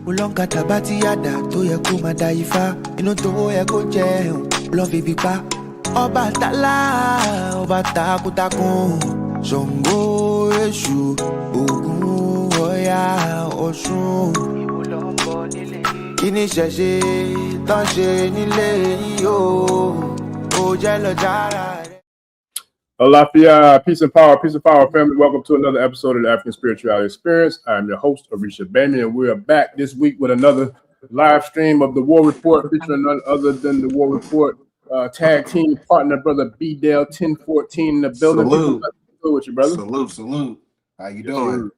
Ulongata bati yada to ye kuma daifa. Inu to ye ko je love bipa. Oba tala, oba takutakun. Songo Eshu, Ogun Oya Osun. Kini ṣẹ̀ṣe tán ṣe nílé yìí o. Ó jẹ́ lọ jára rẹ̀. Alafia, peace and power, family. Welcome to another episode of the African Spirituality Experience. I'm your host, Orisha Bami, and we are back this week with another live stream of the War Report, featuring none other than the War Report tag team partner, brother Bdell 1014 in the building. Salute. With you, brother. Salute. How you doing?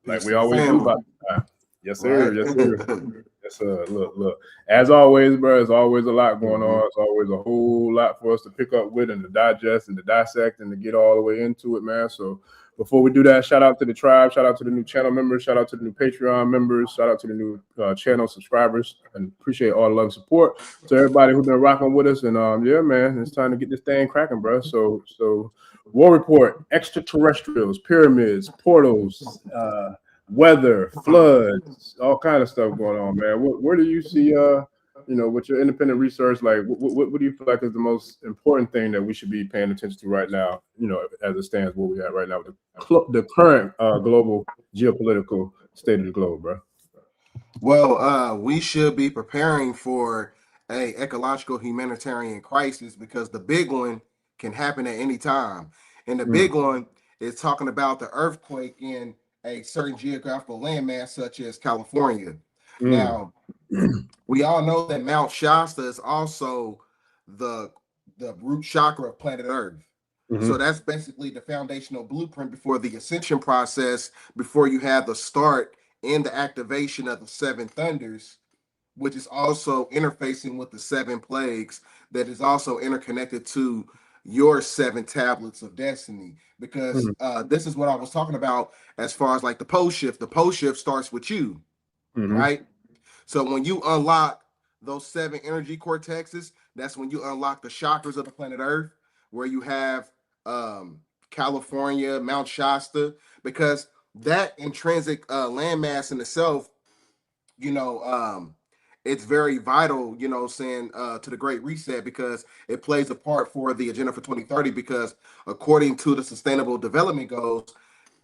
Like we always do about time. Yes, sir. Right? Yes, sir. Yes, sir. Look. As always, bro, there's always a lot going on. It's always a whole lot for us to pick up with and to digest and to dissect and to get all the way into it, man. So before we do that, shout out to the tribe, shout out to the new channel members, shout out to the new Patreon members, shout out to the new channel subscribers, and appreciate all the love and support to everybody who's been rocking with us. And yeah, man, it's time to get this thing cracking, bro. So War Report, extraterrestrials, pyramids, portals, weather, floods, all kind of stuff going on, man. Where do you see, with your independent research, like what do you feel like is the most important thing that we should be paying attention to right now, as it stands where we at right now with the current global geopolitical state of the globe, bro? Well, we should be preparing for a ecological humanitarian crisis because the big one can happen at any time. And the big one is talking about the earthquake in a certain geographical landmass such as California. Now, we all know that Mount Shasta is also the root chakra of planet Earth. So that's basically the foundational blueprint before the ascension process, before you have the start and the activation of the seven thunders, which is also interfacing with the seven plagues that is also interconnected to your seven tablets of destiny. Because this is what I was talking about as far as like the pole shift. The pole shift starts with you, right? So when you unlock those seven energy cortexes, that's when you unlock the chakras of the planet Earth, where you have California, Mount Shasta, because that intrinsic landmass in itself, it's very vital, to the Great Reset, because it plays a part for the agenda for 2030, because according to the Sustainable Development Goals,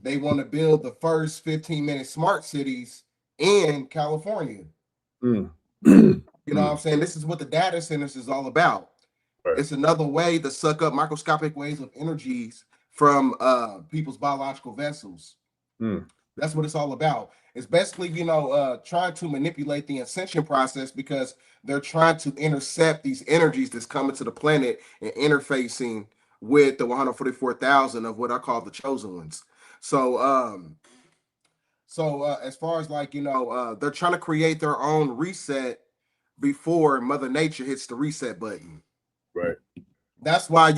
they want to build the first 15-minute smart cities in California. You know what I'm saying? This is what the data centers is all about. Right. It's another way to suck up microscopic waves of energies from people's biological vessels. That's what it's all about. It's basically, trying to manipulate the ascension process, because they're trying to intercept these energies that's coming to the planet and interfacing with the 144,000 of what I call the chosen ones. So as far as like, they're trying to create their own reset before Mother Nature hits the reset button. Right. That's why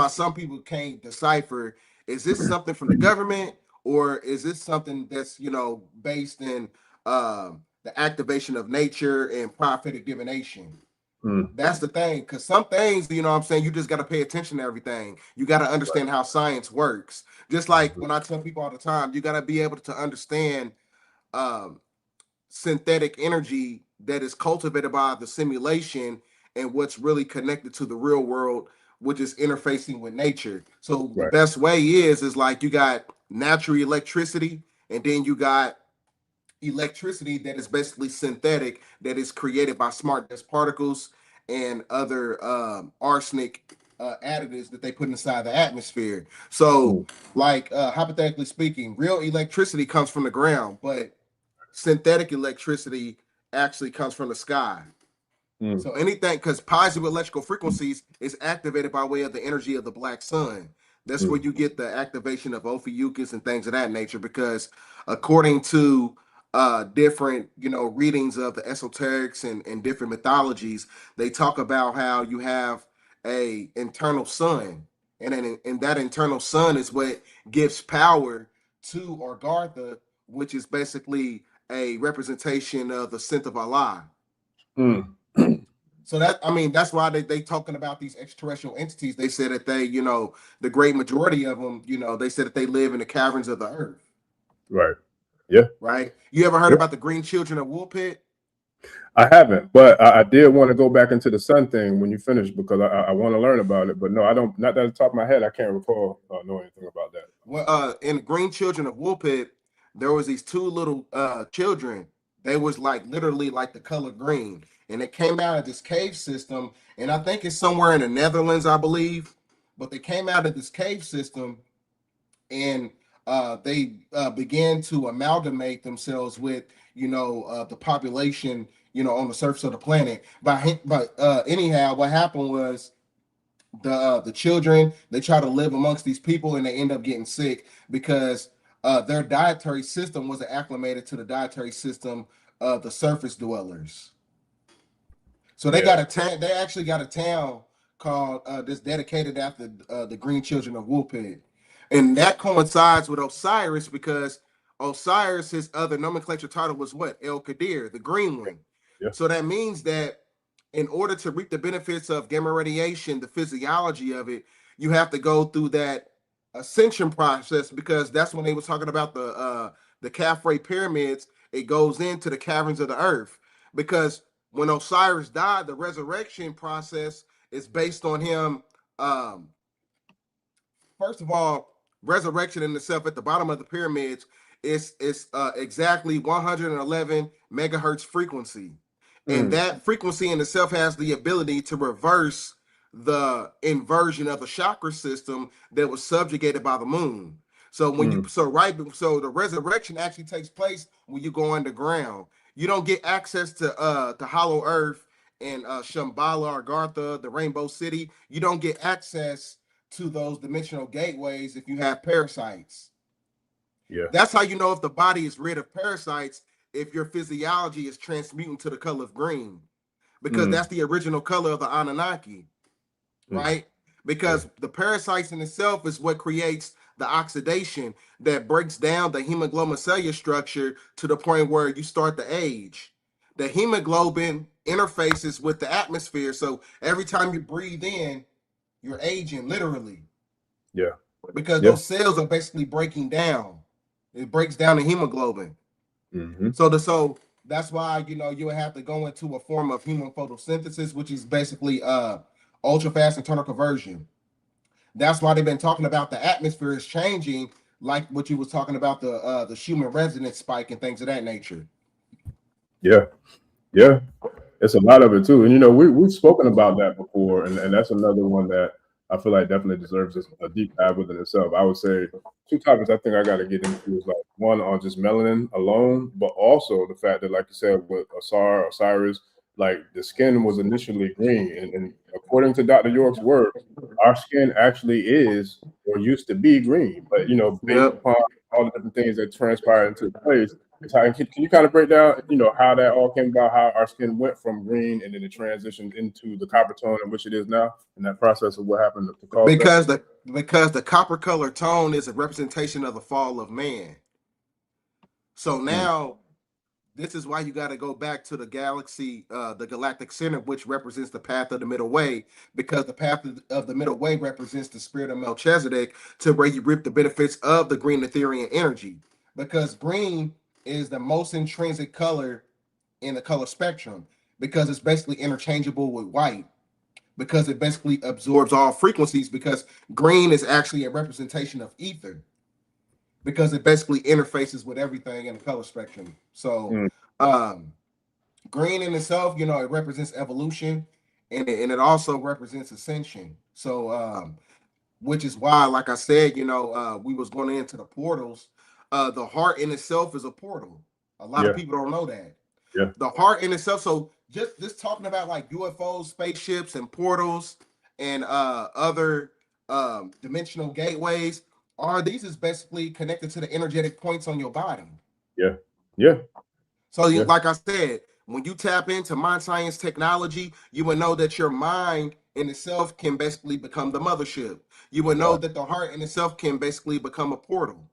some people can't decipher, is this something from the government, or is this something that's, based in the activation of nature and prophetic divination? That's the thing, because some things, you just got to pay attention to everything. You got to understand how science works. Just like when I tell people all the time, you got to be able to understand synthetic energy that is cultivated by the simulation and what's really connected to the real world, which is interfacing with nature. So the best way is like you got natural electricity, and then you got electricity that is basically synthetic, that is created by smart dust particles and other arsenic additives that they put inside the atmosphere. So like hypothetically speaking, real electricity comes from the ground, but synthetic electricity actually comes from the sky. So anything, because positive electrical frequencies is activated by way of the energy of the black sun. That's where you get the activation of Ophiuchus and things of that nature, because according to different, readings of the esoterics and different mythologies, they talk about how you have a internal sun, and that internal sun is what gives power to Orgartha, which is basically a representation of the scent of Allah. So that's why they talking about these extraterrestrial entities. They said that they, the great majority of them, they said that they live in the caverns of the earth. Right. Yeah. Right. You ever heard about the green children of Woolpit? I haven't, but I did want to go back into the sun thing when you finish because I want to learn about it. But no, I don't. Not at the top of my head, I can't recall know anything about that. Well, in the green children of Woolpit, there was these two little children. They was like literally like the color green, and it came out of this cave system. And I think it's somewhere in the Netherlands, I believe. But they came out of this cave system, and they began to amalgamate themselves with the population on the surface of the planet. But anyhow, what happened was the children, they try to live amongst these people and they end up getting sick because their dietary system wasn't acclimated to the dietary system of the surface dwellers. So they got a town. They actually got a town called that's dedicated after the Green Children of Woolpit, and that coincides with Osiris because Osiris, his other nomenclature title was what? El Qadir, the Green One. Yeah. So that means that in order to reap the benefits of gamma radiation, the physiology of it, you have to go through that ascension process because that's when they were talking about the Khafre pyramids. It goes into the caverns of the earth because when Osiris died, the resurrection process is based on him. First of all, resurrection in itself at the bottom of the pyramids is exactly 111 megahertz frequency. And that frequency in itself has the ability to reverse the inversion of the chakra system that was subjugated by the moon. So when so the resurrection actually takes place when you go underground. You don't get access to Hollow Earth and Shambhala or Gartha, the Rainbow City. You don't get access to those dimensional gateways if you have parasites. Yeah. That's how you know if the body is rid of parasites, if your physiology is transmuting to the color of green, because that's the original color of the Anunnaki, right? Because the parasites in itself is what creates the oxidation that breaks down the hemoglobin cellular structure to the point where you start to age. The hemoglobin interfaces with the atmosphere, so every time you breathe in, you're aging literally. Yeah. Because those cells are basically breaking down. It breaks down the hemoglobin. So that's why you would have to go into a form of human photosynthesis, which is basically ultra fast internal conversion. That's why they've been talking about the atmosphere is changing, like what you was talking about the Schumann resonance spike and things of that nature. Yeah, it's a lot of it too, and we've spoken about that before, and that's another one that I feel like definitely deserves a deep dive within itself. I would say two topics I think I got to get into is like one on just melanin alone, but also the fact that, like you said, with Osiris, like the skin was initially green, and according to Dr. York's work, our skin actually is or used to be green, but based upon all the different things that transpired and took place. Can you kind of break down, how that all came about, how our skin went from green and then it transitioned into the copper tone in which it is now, and that process of what happened to cause that? Because the copper color tone is a representation of the fall of man. So now this is why you got to go back to the galaxy, the galactic center, which represents the path of the middle way, because the path of the middle way represents the spirit of Melchizedek, to where you reap the benefits of the green Ethereal energy. Because green is the most intrinsic color in the color spectrum, because it's basically interchangeable with white, because it basically absorbs all frequencies, because green is actually a representation of ether, because it basically interfaces with everything in the color spectrum. So green in itself, it represents evolution, and it also represents ascension. So which is why, like I said, we was going into the portals. The heart in itself is a portal. A lot of people don't know that. Yeah. The heart in itself. So just talking about like UFOs, spaceships, and portals, and other dimensional gateways. These is basically connected to the energetic points on your body. Yeah. So like I said, when you tap into mind science technology, you will know that your mind in itself can basically become the mothership. You will know that the heart in itself can basically become a portal,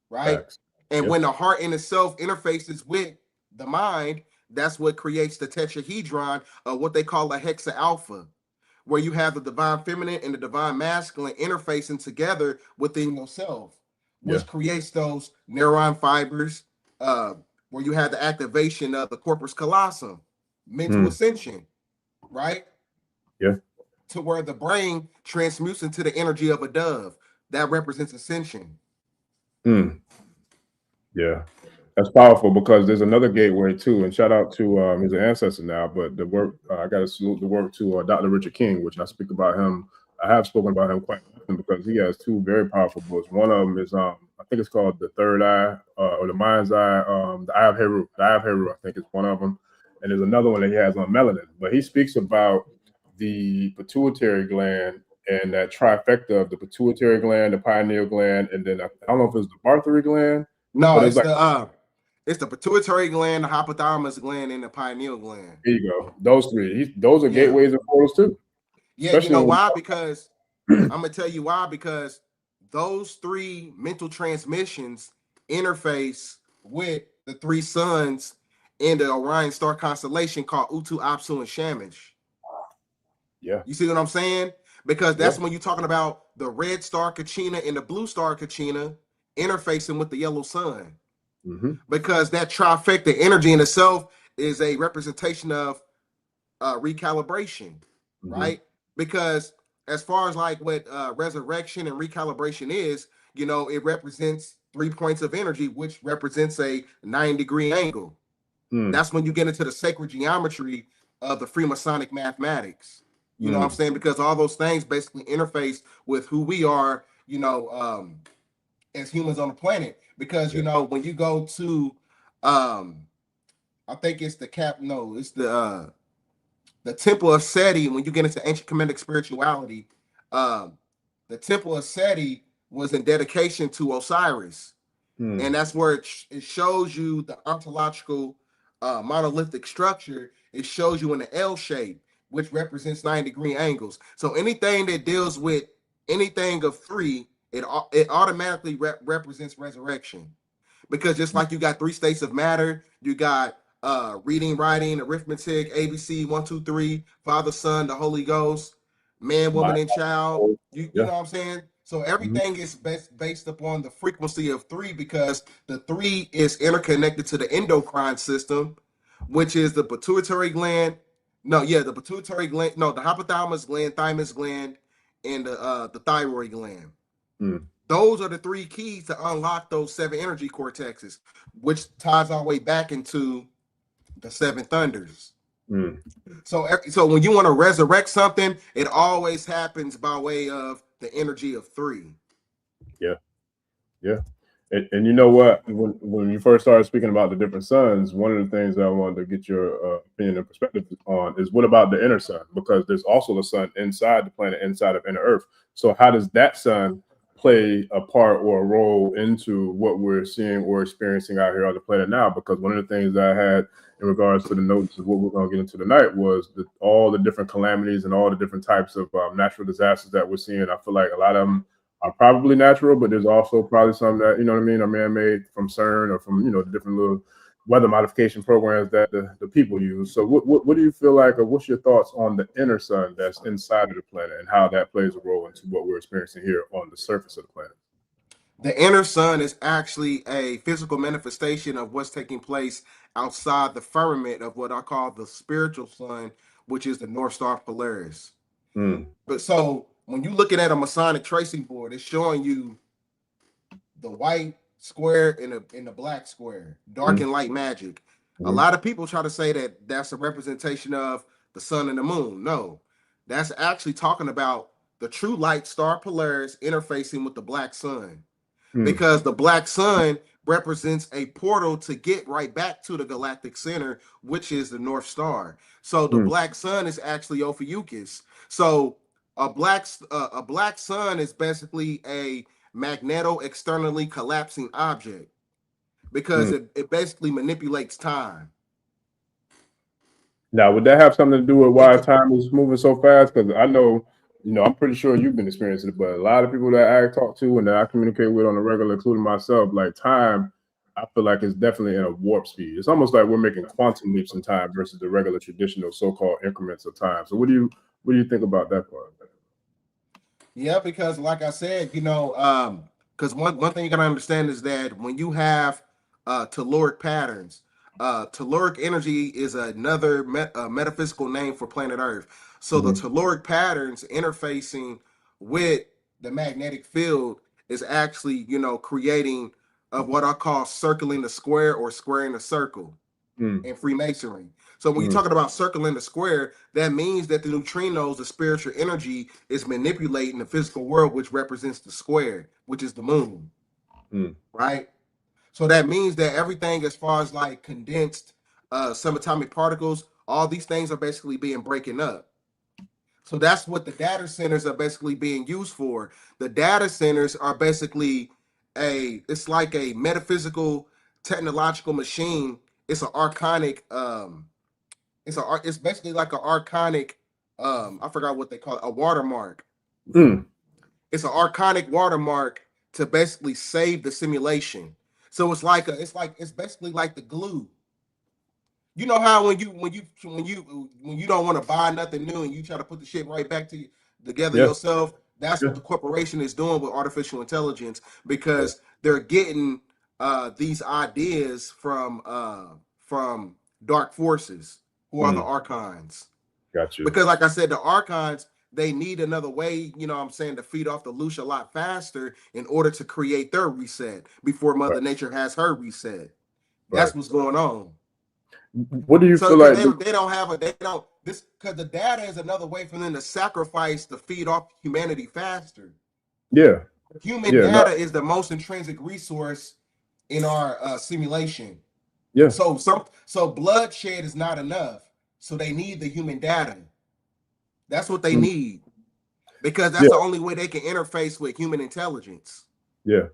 right? Facts. And when the heart in itself interfaces with the mind, that's what creates the tetrahedron of what they call a hexa alpha, where you have the divine feminine and the divine masculine interfacing together within yourself, which creates those neuron fibers, where you had the activation of the corpus callosum, mental ascension, right? Yeah. To where the brain transmutes into the energy of a dove. That represents ascension. Yeah. That's powerful, because there's another gateway too. And shout out to he's an ancestor now, but the work I got to salute the work to Dr. Richard King, which I speak about him. I have spoken about him quite often because he has two very powerful books. One of them is I think it's called The Third Eye or The Mind's Eye. The Eye of Heru. The Eye of Heru, I think, is one of them. And there's another one that he has on melanin. But he speaks about the pituitary gland and that trifecta of the pituitary gland, the pineal gland, and then I don't know if it's the Bartholin gland. No, it's like it's the pituitary gland, the hypothalamus gland, and the pineal gland. There you go. Those three. Those are gateways and portals too. Yeah, especially, you know why? Because I'm gonna tell you why. Because those three mental transmissions interface with the three suns in the Orion star constellation called Utu, Apsu, and Shamash. Yeah. You see what I'm saying? Because that's when you're talking about the red star Kachina and the blue star Kachina interfacing with the yellow sun. Because that trifecta energy in itself is a representation of recalibration, right? Because as far as like what resurrection and recalibration is, you know, it represents 3 points of energy, which represents a 9-degree angle. That's when you get into the sacred geometry of the Freemasonic mathematics. You know what I'm saying? Because all those things basically interface with who we are, you know, as humans on the planet. Because you know, when you go to I think it's it's the Temple of Seti. When you get into ancient Kemetic spirituality, the Temple of Seti was in dedication to Osiris, and that's where it shows you the ontological monolithic structure. It shows you in the L shape, which represents 9-degree angles. So anything that deals with anything of 3, it automatically represents resurrection. Because just like you got 3 states of matter, you got reading, writing, arithmetic, ABC, 1, 2, 3, Father, Son, the Holy Ghost, man, woman, and child. You know what I'm saying? So everything is based upon the frequency of 3, because the 3 is interconnected to the endocrine system, which is the pituitary gland. The pituitary gland. No, the hypothalamus gland, thymus gland, and the thyroid gland. Those are the 3 keys to unlock those 7 energy cortexes, which ties our way back into the 7 thunders. So when you want to resurrect something, it always happens by way of the energy of 3. Yeah. And you know what? When you first started speaking about the different suns, one of the things that I wanted to get your opinion and perspective on is, what about the inner sun? Because there's also the sun inside the planet, inside of inner Earth. So how does that sun play a part or a role into what we're seeing or experiencing out here on the planet now? Because one of the things I had in regards to the notes of what we're going to get into tonight was all the different calamities and all the different types of natural disasters that we're seeing. I feel like a lot of them are probably natural, but there's also probably some that, you know what I mean, are man-made from CERN or from, you know, the different little weather modification programs that the people use. So what do you feel like, or what's your thoughts on the inner sun that's inside of the planet and how that plays a role into what we're experiencing here on the surface of the planet? The inner sun is actually a physical manifestation of what's taking place outside the firmament of what I call the spiritual sun, which is the North Star Polaris. But so when you're looking at a Masonic tracing board, it's showing you the white square and the black square, dark and light magic. A lot of people try to say that that's a representation of the sun and the moon. No, that's actually talking about the true light star Polaris interfacing with the black sun. Because the black sun represents a portal to get right back to the galactic center, which is the North Star. So the black sun is actually Ophiuchus. So a black sun is basically a magneto-externally collapsing object, because it basically manipulates time. Now, would that have something to do with why time is moving so fast? Because I know, you know, I'm pretty sure you've been experiencing it, but a lot of people that I talk to and that I communicate with on a regular, including myself, like time, I feel like it's definitely in a warp speed. It's almost like we're making quantum leaps in time versus the regular traditional so-called increments of time. So what do you think about that part? Yeah, because like I said, you know, because one thing you gotta understand is that when you have telluric patterns. Telluric energy is another metaphysical name for planet Earth. So the telluric patterns interfacing with the magnetic field is actually, creating of what I call circling the square or squaring the circle in Freemasonry. So when you're talking about circling the square, that means that the neutrinos, the spiritual energy, is manipulating the physical world, which represents the square, which is the moon. Right? So that means that everything as far as like condensed subatomic particles, all these things are basically being broken up. So that's what the data centers are basically being used for. The data centers are basically it's like a metaphysical technological machine. It's an archonic it's basically like an archonic I forgot what they call it, a watermark. It's an archonic watermark to basically save the simulation. So it's basically like the glue. You know how when you don't want to buy nothing new and you try to put the shit right back together yourself, that's what the corporation is doing with artificial intelligence, because they're getting these ideas from dark forces, who are the archons. Got you. Because like I said, the archons, they need another way, to feed off the Lucia a lot faster in order to create their reset before Mother Nature has her reset. That's what's going on. What do you feel like? Because the data is another way for them to sacrifice to feed off humanity faster. Yeah. Human data is the most intrinsic resource in our simulation. Yeah. So bloodshed is not enough. So they need the human data. That's what they need, because that's the only way they can interface with human intelligence. Yeah.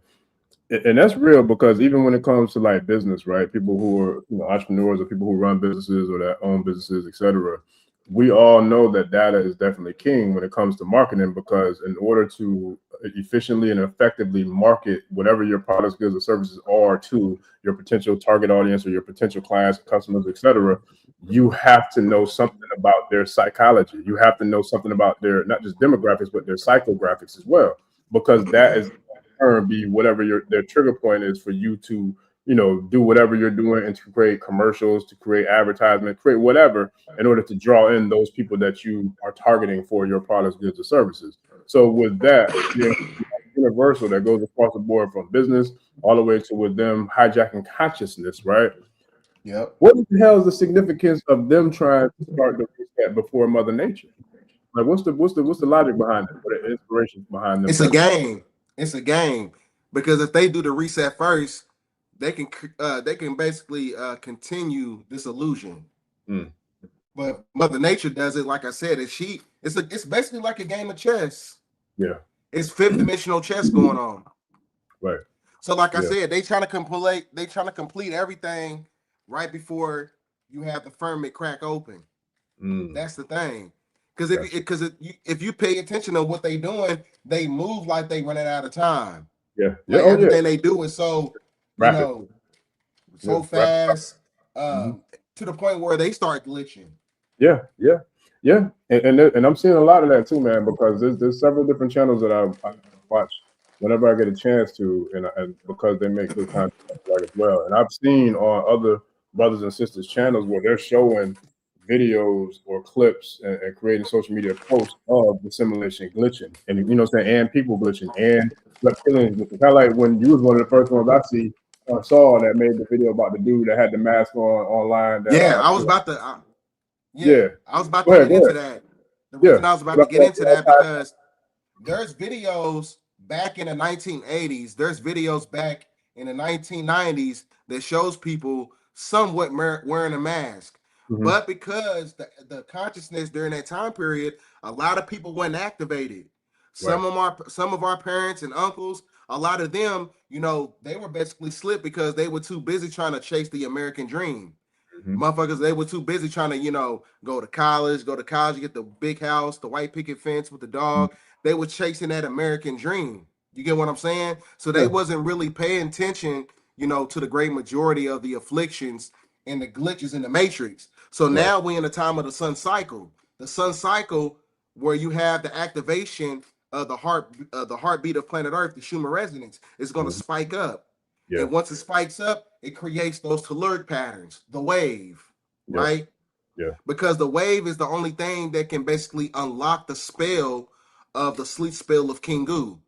And that's real, because even when it comes to like business, right? People who are entrepreneurs, or people who run businesses or that own businesses, etc. We all know that data is definitely king when it comes to marketing, because in order to efficiently and effectively market whatever your products, goods, or services are to your potential target audience or your potential clients, customers, etc., you have to know something about their psychology. You have to know something about their, not just demographics, but their psychographics as well, because that is be whatever their trigger point is for you to do whatever you're doing, and to create commercials, to create advertisement, create whatever, in order to draw in those people that you are targeting for your products, goods, or services. So with that, universal that goes across the board, from business all the way to with them hijacking consciousness, right? Yep. What the hell is the significance of them trying to start the reset before Mother Nature? Like, what's the logic behind it? What the inspirations behind them? It's a game. It's a game, because if they do the reset first, they can basically continue this illusion. But Mother Nature does it, like I said, it's basically like a game of chess. Yeah. It's fifth dimensional chess going on. Right. So like I said, they trying to complete everything right before you have the firmament crack open. That's the thing. Because if you pay attention to what they doing, they move like they running out of time. Yeah. Like everything they do is so rapid. So fast, to the point where they start glitching. Yeah. And I'm seeing a lot of that too, man, because there's several different channels that I watch whenever I get a chance to, and because they make good content as well. And I've seen on other brothers and sisters channels where they're showing videos or clips and creating social media posts of the simulation glitching, and and people glitching and reptilians. Kind of like when you was one of the first ones I saw that made the video about the dude that had the mask on online. I was about to. I was about to get into that. The reason I was about to get into that, because there's videos back in the 1980s. There's videos back in the 1990s that shows people somewhat wearing a mask. But because the consciousness during that time period, a lot of people weren't activated. Some of our parents and uncles, a lot of them, they were basically slipped because they were too busy trying to chase the American dream. Motherfuckers, they were too busy trying to, go to college, get the big house, the white picket fence with the dog. They were chasing that American dream. You get what I'm saying? So they wasn't really paying attention, to the great majority of the afflictions and the glitches in the matrix. So now we're in the time of the sun cycle. The sun cycle, where you have the activation of the heartbeat of planet Earth, the Schumann resonance, is going to spike up. And once it spikes up, it creates those telluric patterns, the wave, right? Yeah. Because the wave is the only thing that can basically unlock the spell of the sleep spell of Kingu,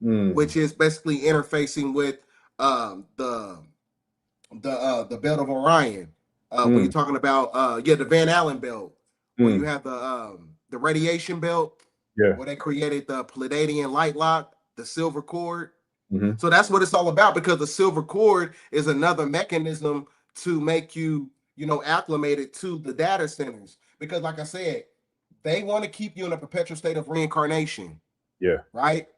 which is basically interfacing with the belt of Orion. When you're talking about the Van Allen belt, where you have the radiation belt, where they created the Pleiadian light lock, the silver cord. So that's what it's all about, because the silver cord is another mechanism to make you, acclimated to the data centers. Because like I said, they want to keep you in a perpetual state of reincarnation. Yeah. Right?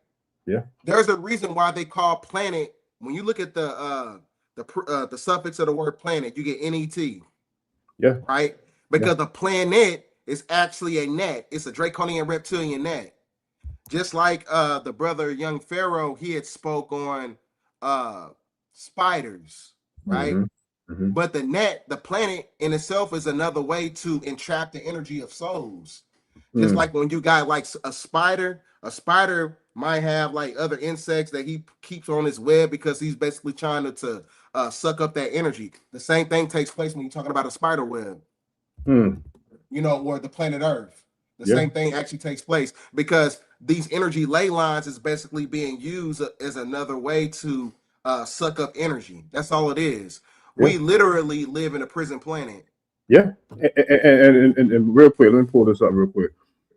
Yeah. There's a reason why they call planet, when you look at the suffix of the word planet, you get NET. Yeah. Right? Because the planet is actually a net. It's a draconian reptilian net. Just like the brother Young Pharaoh, he had spoke on spiders, right? But the net, the planet in itself, is another way to entrap the energy of souls. Just like when you got like a spider might have like other insects that he keeps on his web because he's basically trying to suck up that energy. The same thing takes place when you're talking about a spider web, or the planet Earth. The same thing actually takes place because these energy ley lines is basically being used as another way to suck up energy. That's all it is. We literally live in a prison planet. Yeah. And real quick, let me pull this up real quick.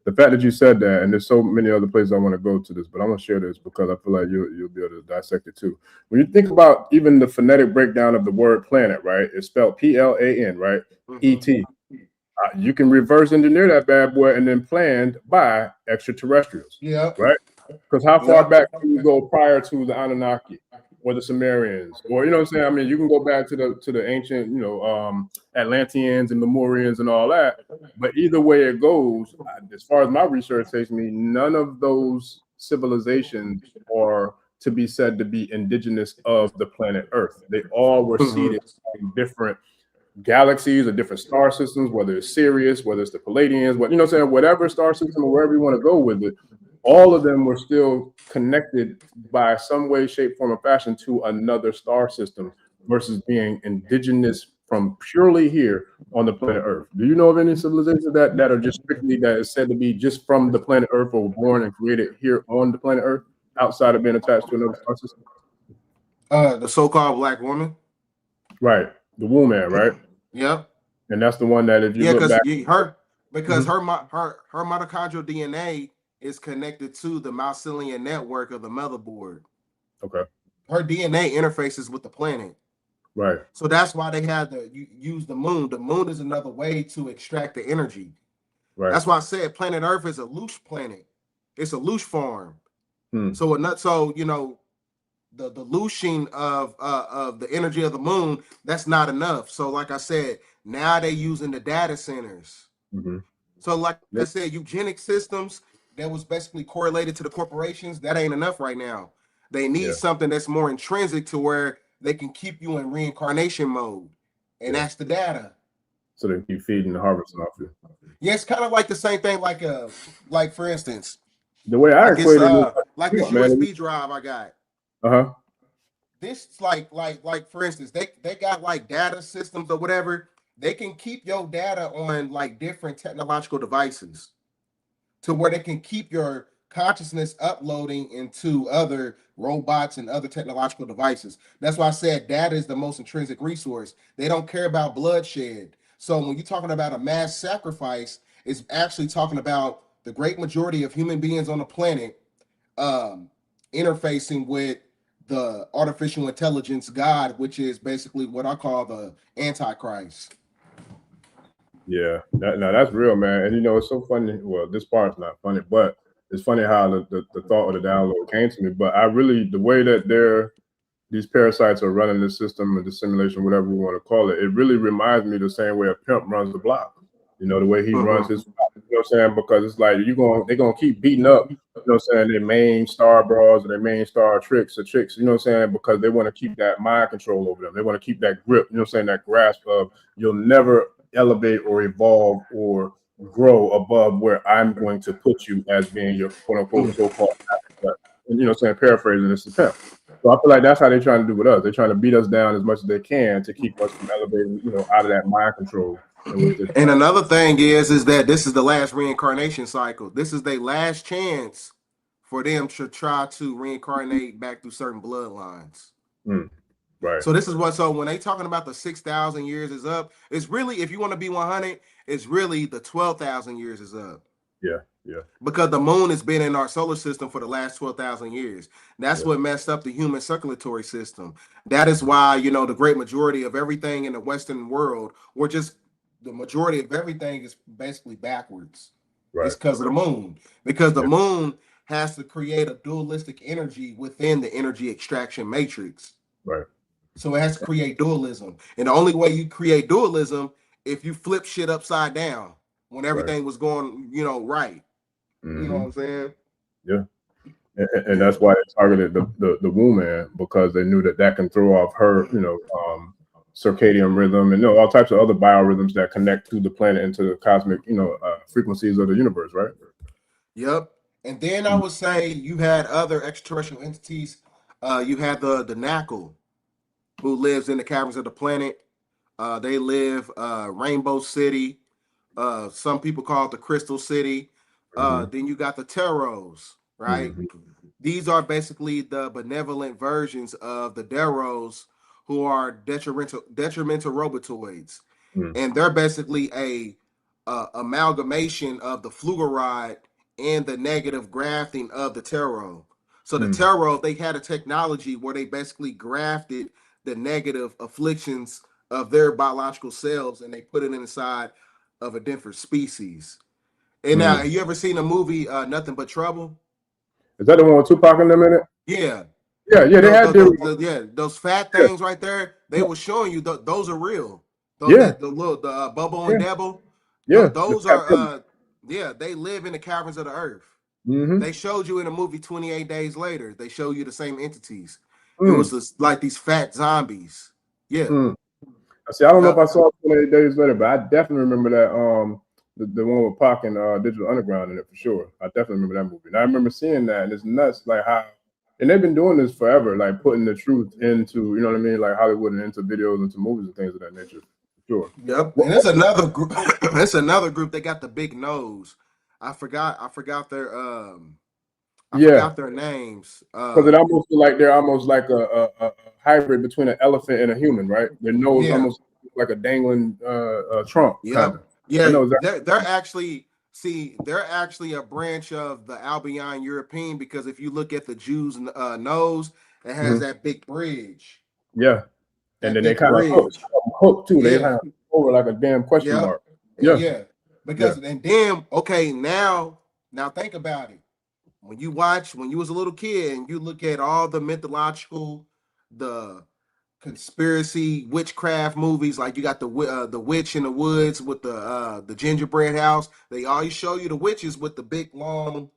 The fact that you said that, and there's so many other places I want to go to this, but I'm going to share this because I feel like you'll be able to dissect it too. When you think about even the phonetic breakdown of the word planet, right? It's spelled PLAN, right? ET. You can reverse engineer that bad boy and then planned by extraterrestrials. Yeah. Right? Because how far back can you go prior to the Anunnaki or the Sumerians? Or, you know what I'm saying? I mean, you can go back to the ancient, Atlanteans and Lemurians and all that. But either way it goes, as far as my research takes me, none of those civilizations are to be said to be indigenous of the planet Earth. They all were seated in different galaxies or different star systems, whether it's Sirius, whether it's the Palladians, whatever star system or wherever you want to go with it, all of them were still connected by some way, shape, form, or fashion to another star system versus being indigenous from purely here on the planet Earth. Do you know of any civilizations that are just strictly that is said to be just from the planet Earth or born and created here on the planet Earth outside of being attached to another star system? The so-called black woman. Right. The womb man, right? Yep. And that's the one that if you look back, her mitochondrial DNA is connected to the mycelium network of the motherboard. Okay. Her DNA interfaces with the planet. Right. So that's why they had to use the moon. The moon is another way to extract the energy. Right. That's why I said planet Earth is a loose planet. It's a loose farm. So the dilution of the energy of the moon, that's not enough. So like I said, now they're using the data centers. So like I said, eugenic systems that was basically correlated to the corporations, that ain't enough right now. They need something that's more intrinsic to where they can keep you in reincarnation mode. And that's the data. So they keep feeding the harvesting off you. Yeah, it's kind of like the same thing, like for instance, the way I equated it, like this USB drive I got. This like for instance, they got like data systems or whatever. They can keep your data on like different technological devices to where they can keep your consciousness uploading into other robots and other technological devices. That's why I said data is the most intrinsic resource. They don't care about bloodshed. So when you're talking about a mass sacrifice, it's actually talking about the great majority of human beings on the planet interfacing with the artificial intelligence God, which is basically what I call the Antichrist. Yeah, now that's real, man. And it's so funny. Well, this part's not funny, but it's funny how the thought of the download came to me. But the way that these parasites are running the system or the simulation, whatever we want to call it, it really reminds me the same way a pimp runs the block. The way he runs his, because it's like they're gonna keep beating up, their main star bras or their main star tricks, because they want to keep that mind control over them. They want to keep that grip, that grasp of you'll never elevate or evolve or grow above where I'm going to put you as being your quote unquote so-called master. And paraphrasing this is pimp. So I feel like that's how they're trying to do with us. They're trying to beat us down as much as they can to keep us from elevating, out of that mind control. And another thing is that this is the last reincarnation cycle. This is their last chance for them to try to reincarnate back through certain bloodlines. Right. So this is what. So when they talking about the 6,000 years is up, it's really, if you want to be 100, it's really the 12,000 years is up. Yeah. Because the moon has been in our solar system for the last 12,000 years. That's what messed up the human circulatory system. That is why, the great majority of everything in the Western world, or just the majority of everything, is basically backwards. Right. It's because of the moon. Because the moon has to create a dualistic energy within the energy extraction matrix. Right. So it has to create dualism. And the only way you create dualism, if you flip shit upside down when everything was going, right. Mm-hmm. You know what I'm saying? Yeah. And that's why they targeted the woman, because they knew that can throw off her, circadian rhythm and all types of other biorhythms that connect to the planet and to the cosmic, frequencies of the universe, right? Yep. And then I would say you had other extraterrestrial entities. You had the Knuckle, who lives in the caverns of the planet. They live Rainbow City. Some people call it the Crystal City. Then you got the Taros, right? These are basically the benevolent versions of the Deros, who are detrimental robotoids. And they're basically a amalgamation of the fluoride and the negative grafting of the Taro. So the Taro, they had a technology where they basically grafted the negative afflictions of their biological cells and they put it inside of a different species. And now, have you ever seen a movie, Nothing But Trouble? Is that the one with Tupac in them in it? Yeah. Yeah, they had those fat things right there. They were showing you those are real. The Bubble and Devil. Yeah, those are they live in the caverns of the earth. They showed you in a movie 28 Days Later. They show you the same entities. It was like these fat zombies. Yeah. See, I don't know if I saw it 28 Days Later, but I definitely remember that the one with Pac and Digital Underground in it for sure. I definitely remember that movie. And I remember seeing that, and it's nuts, like how, and they've been doing this forever, like putting the truth into, you know what I mean, like Hollywood and into videos, into movies and things of that nature. Sure. Yep. And it's another group. It's another group. They got the big nose. I forgot their forgot their names. Because it almost feel like they're almost like a hybrid between an elephant and a human, right? Their nose almost like a dangling trunk. Yep. Yeah. They're actually a branch of the Albion European, because if you look at the Jews' nose, it has that big bridge. Yeah. And then they kind of hook too. They kind of over like a damn question mark. Yeah. Because and then now think about it. When you was a little kid and you look at all the mythological, the conspiracy witchcraft movies, like you got the witch in the woods with the gingerbread house, they always show you the witches with the big long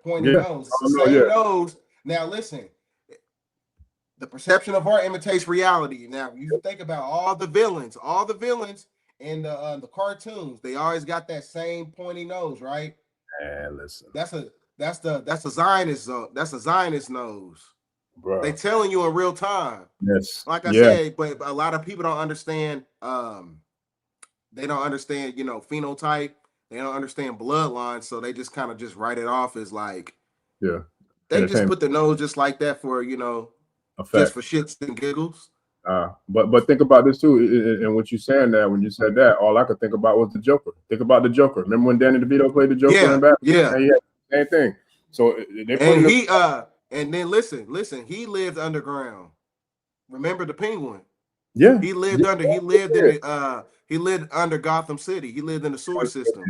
pointy nose. It's the same nose. Now listen, the perception of art imitates reality. Now you think about all the villains in the cartoons, they always got that same pointy nose, right? And listen, that's a Zionist nose. Bro. They telling you in real time. Yes. Like I said, but a lot of people don't understand. They don't understand, phenotype. They don't understand bloodlines, so they just kind of just write it off as like, they just put the nose just like that for just for shits and giggles. But think about this too, and what you saying that when you said that, all I could think about was the Joker. Think about the Joker. Remember when Danny DeVito played the Joker in Batman? Yeah. And same thing. So and then listen, he lived underground. Remember the Penguin? Yeah. He lived under Gotham City. He lived in the sewer system.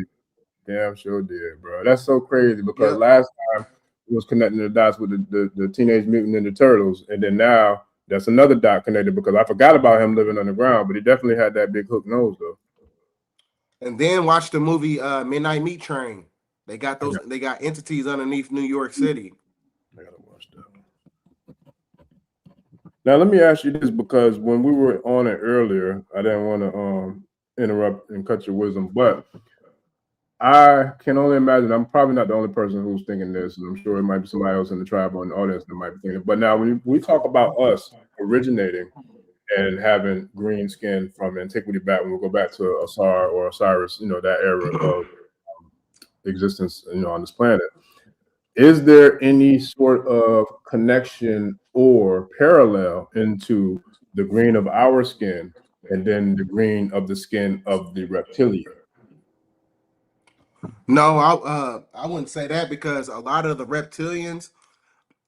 Damn sure did, bro. That's so crazy, because last time it was connecting the dots with the Teenage Mutant Ninja Turtles, and then now that's another dot connected, because I forgot about him living underground, but he definitely had that big hook nose though. And then watch the movie Midnight Meat Train. They got those. They got entities underneath New York City. I gotta watch that. Now let me ask you this, because when we were on it earlier, I didn't want to interrupt and cut your wisdom, but I can only imagine. I'm probably not the only person who's thinking this, and I'm sure it might be somebody else in the tribe or in the audience that might be thinking. But now, when we talk about us originating and having green skin from antiquity back, when we go back to Asar or Osiris, that era of existence, on this planet, is there any sort of connection or parallel into the green of our skin and then the green of the skin of the reptilian? No, I wouldn't say that, because a lot of the reptilians,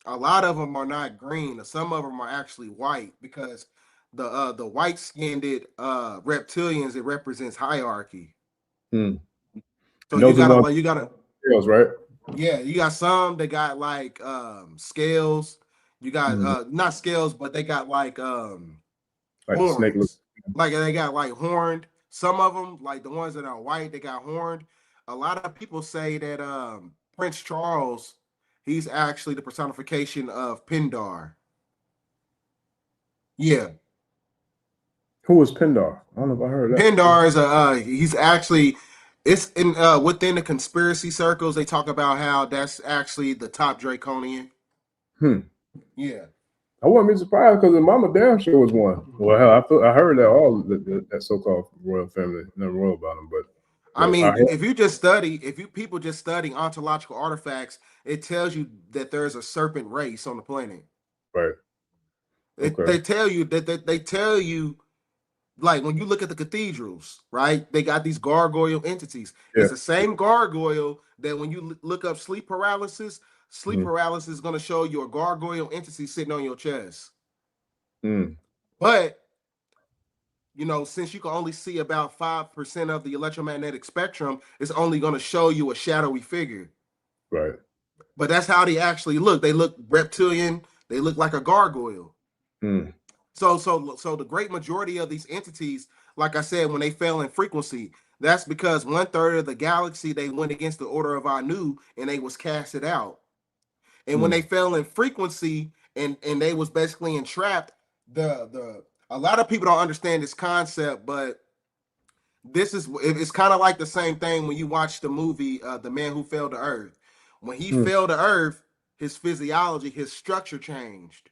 a lot of them are not green. Some of them are actually white, because the white skinned reptilians, it represents hierarchy. Hmm. So And those are ones you gotta scales, right? yeah, you got some that got like scales. You got not scales, but they got like Like the snake. horns. Like they got like horned. Some of them, like the ones that are white, they got horned. A lot of people say that Prince Charles, he's actually the personification of Pindar. Yeah, Who was Pindar? I don't know if I heard that. Pindar is he's actually, it's in within the conspiracy circles. They talk about how that's actually the top Draconian. Yeah. I wouldn't be surprised, because the Mama Damn sure was one. Well, hell, I heard that all that so-called royal family, nothing royal about them, but I mean, heard, if you people just study ontological artifacts, it tells you that there's a serpent race on the planet. right. Okay. They tell you they tell you, like when you look at the cathedrals, right? They got these gargoyle entities. Yeah. It's the same gargoyle that when you look up sleep paralysis is going to show you a gargoyle entity sitting on your chest. But since you can only see about 5% of the electromagnetic spectrum, it's only going to show you a shadowy figure. Right. But that's how they actually look. They look reptilian. They look like a gargoyle. So the great majority of these entities, like I said, when they fell in frequency, that's because 1/3 of the galaxy, they went against the order of Anu and they was casted out. And when they fell in frequency and they was basically entrapped, a lot of people don't understand this concept, but it's kind of like the same thing when you watch the movie The Man Who Fell to Earth. When he fell to Earth, his physiology, his structure changed.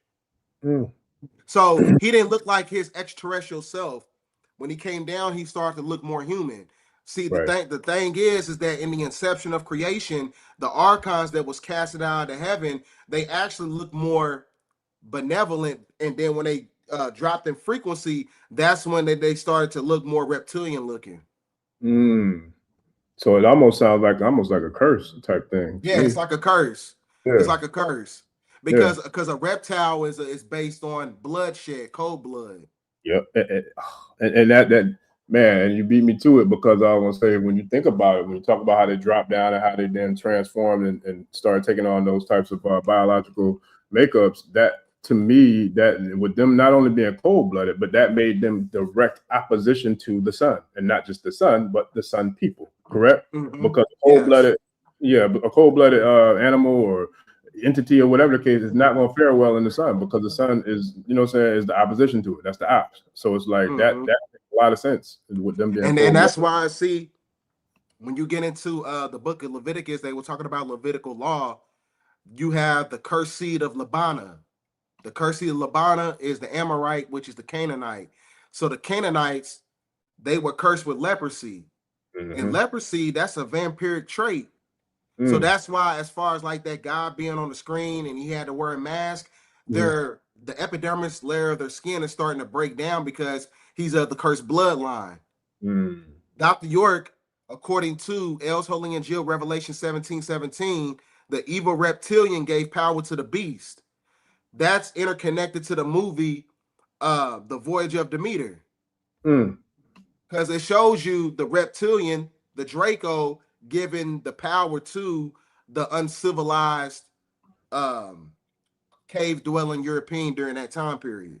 So he didn't look like his extraterrestrial self. When he came down, he started to look more human. See, the thing is that in the inception of creation, the archons that was casted out of heaven, they actually look more benevolent. And then when they dropped in frequency, that's when they started to look more reptilian looking. So it almost sounds like a curse type thing. Yeah, it's like a curse. Yeah. It's like a curse. Because a reptile is based on bloodshed, cold blood. Yep. And that man, you beat me to it, because I was gonna say, when you think about it, when you talk about how they dropped down and how they then transformed and started taking on those types of biological makeups, that to me, that with them not only being cold-blooded, but that made them direct opposition to the sun, and not just the sun, but the sun people, correct? Because cold-blooded, a cold-blooded animal or entity or whatever the case is not going to fare well in the sun, because the sun is, is the opposition to it. That's the ops. So it's like that makes a lot of sense with them being and that's why I see when you get into the book of Leviticus, they were talking about Levitical law. You have the cursed seed of Labana. The cursed seed of Labana is the Amorite, which is the Canaanite. So the Canaanites, they were cursed with leprosy. And leprosy, that's a vampiric trait. So that's why, as far as like that guy being on the screen and he had to wear a mask, the epidermis layer of their skin is starting to break down, because he's of the cursed bloodline. Dr. York, according to Els Holy and Jill, Revelation 17:17, the evil reptilian gave power to the beast. That's interconnected to the movie The Voyage of Demeter. Because it shows you the reptilian, the Draco, giving the power to the uncivilized cave-dwelling European during that time period.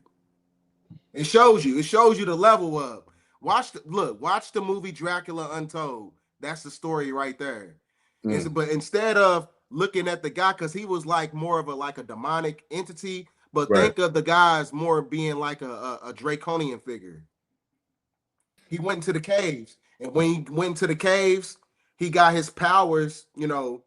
It shows you the level up. Watch the movie Dracula Untold. That's the story right there. But instead of looking at the guy, because he was like more of a demonic entity, but think of the guy as more being like a draconian figure. He went into the caves, and when he went into the caves, he got his powers, you know,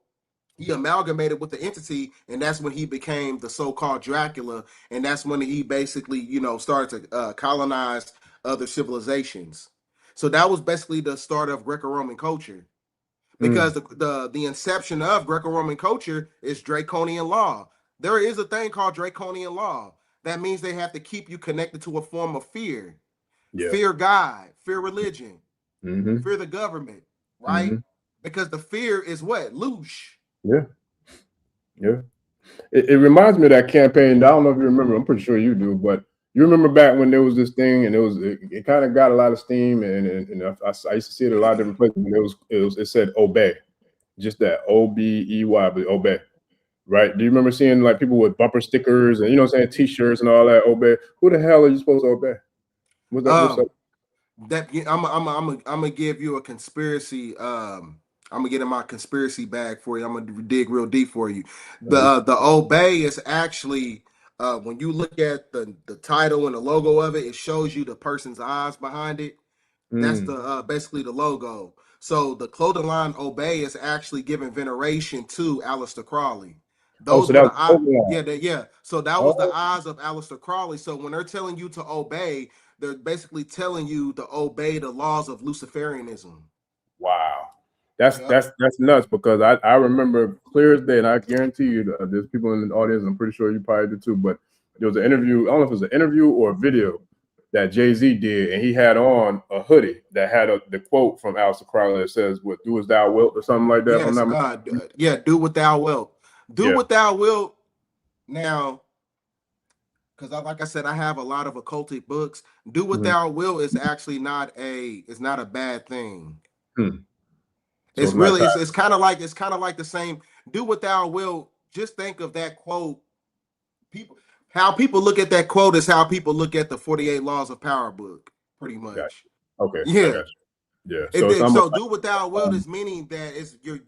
he amalgamated with the entity, and that's when he became the so-called Dracula, and that's when he basically, you know, started to colonize other civilizations. So that was basically the start of Greco-Roman culture, because the inception of Greco-Roman culture is draconian law. There is a thing called draconian law. That means they have to keep you connected to a form of fear. Yeah. Fear God, fear religion, Mm-hmm. fear the government, right? Mm-hmm. Because the fear is what? Loosh. Yeah. Yeah. It reminds me of that campaign. I don't know if you remember. I'm pretty sure you do, but you remember back when there was this thing, and it kind of got a lot of steam, and I used to see it a lot of different places. And it said obey, just that OBEY, but obey, right? Do you remember seeing like people with bumper stickers and, you know what I'm saying, T-shirts and all that? Obey. Who the hell are you supposed to obey? What's that? What's up? That I'm gonna give you a conspiracy. I'm gonna get in my conspiracy bag for you. I'm gonna dig real deep for you. The obey is actually when you look at the title and the logo of it, it shows you the person's eyes behind it. That's the basically the logo. So the clothing line Obey is actually giving veneration to Aleister Crowley. Those So were that the eyes. was Yeah. So that was the eyes of Aleister Crowley. So when they're telling you to obey, they're basically telling you to obey the laws of Luciferianism. Wow. That's nuts, because I remember clear as day, and I guarantee you there's people in the audience, I'm pretty sure you probably did too, but there was an interview, I don't know if it was an interview or a video that Jay-Z did, and he had on a hoodie that had the quote from Aleister Crowley that says, "What do as thou wilt," or something like that. Yes, do what thou wilt. Do what thou wilt. Now, because like I said, I have a lot of occultic books. Do what thou wilt is actually not a bad thing. So it's kind of like the same. Do what thou wilt. Just think of that quote. How people look at that quote is how people look at the 48 Laws of Power book, pretty much. Gotcha. Okay. Yeah. Yeah. So do what thou wilt is meaning that it's your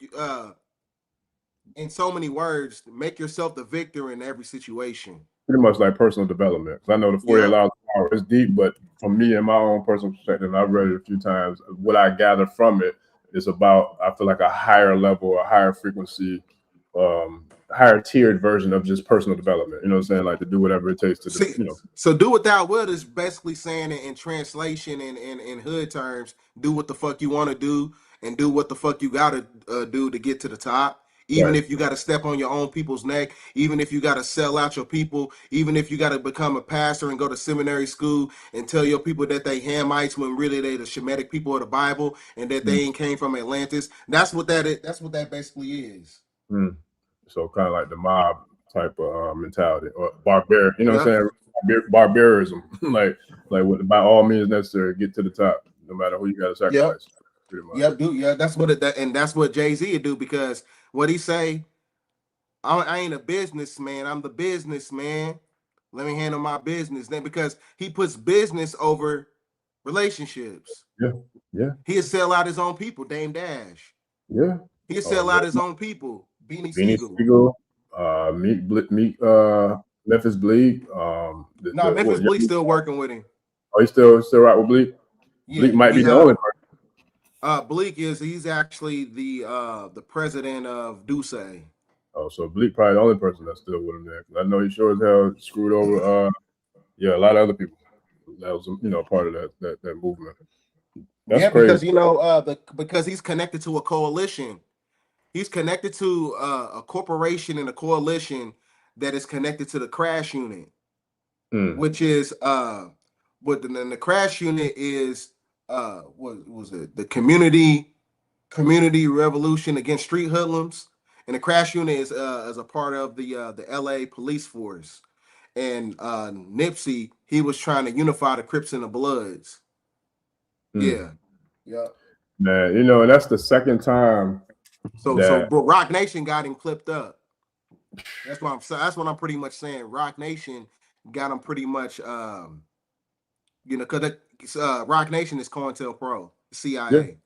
in so many words, make yourself the victor in every situation. Pretty much like personal development. I know the 48 Laws of Power is deep, but for me, in my own personal perspective, I've read it a few times. What I gather from it is about, I feel like, a higher level, a higher frequency, higher tiered version of just personal development. You know what I'm saying? Like to do whatever it takes to, you know. So do what thou wilt is basically saying in translation and in hood terms, do what the fuck you want to do and do what the fuck you gotta do to get to the top. Even if you got to step on your own people's neck, even if you got to sell out your people, even if you got to become a pastor and go to seminary school and tell your people that they Hamites when really they the Shemitic people of the Bible and that they ain't came from Atlantis. That's what that is. That's what that basically is. So kind of like the mob type of mentality, or barbarian. You know what I'm saying? Barbarism, like by all means necessary, get to the top, no matter who you got to sacrifice. That's what Jay-Z would do, because what he say, I ain't a businessman, I'm the businessman. Let me handle my business then, because he puts business over relationships. He'll sell out his own people, Dame Dash. He'll sell out his own people, Beanie Siegel. Memphis Bleak. Memphis Bleak still working with him. Oh, he's still right with Bleak? Bleak might be the only person. Bleak he's actually the president of Duce. Oh, so Bleak probably the only person that's still with him there. I know he sure as hell screwed over a lot of other people. That was, you know, part of that movement. That's crazy. Because because he's connected to a coalition. He's connected to a corporation and a coalition that is connected to the crash unit, which is the crash unit is what was it? The community revolution against street hoodlums, and the crash unit is as a part of the LA police force. And Nipsey, he was trying to unify the Crips and the Bloods. Man, you know, and that's the second time. So Rock Nation got him clipped up. That's what I'm pretty much saying. Rock Nation got him pretty much, because Rock Nation is COINTELPRO, CIA.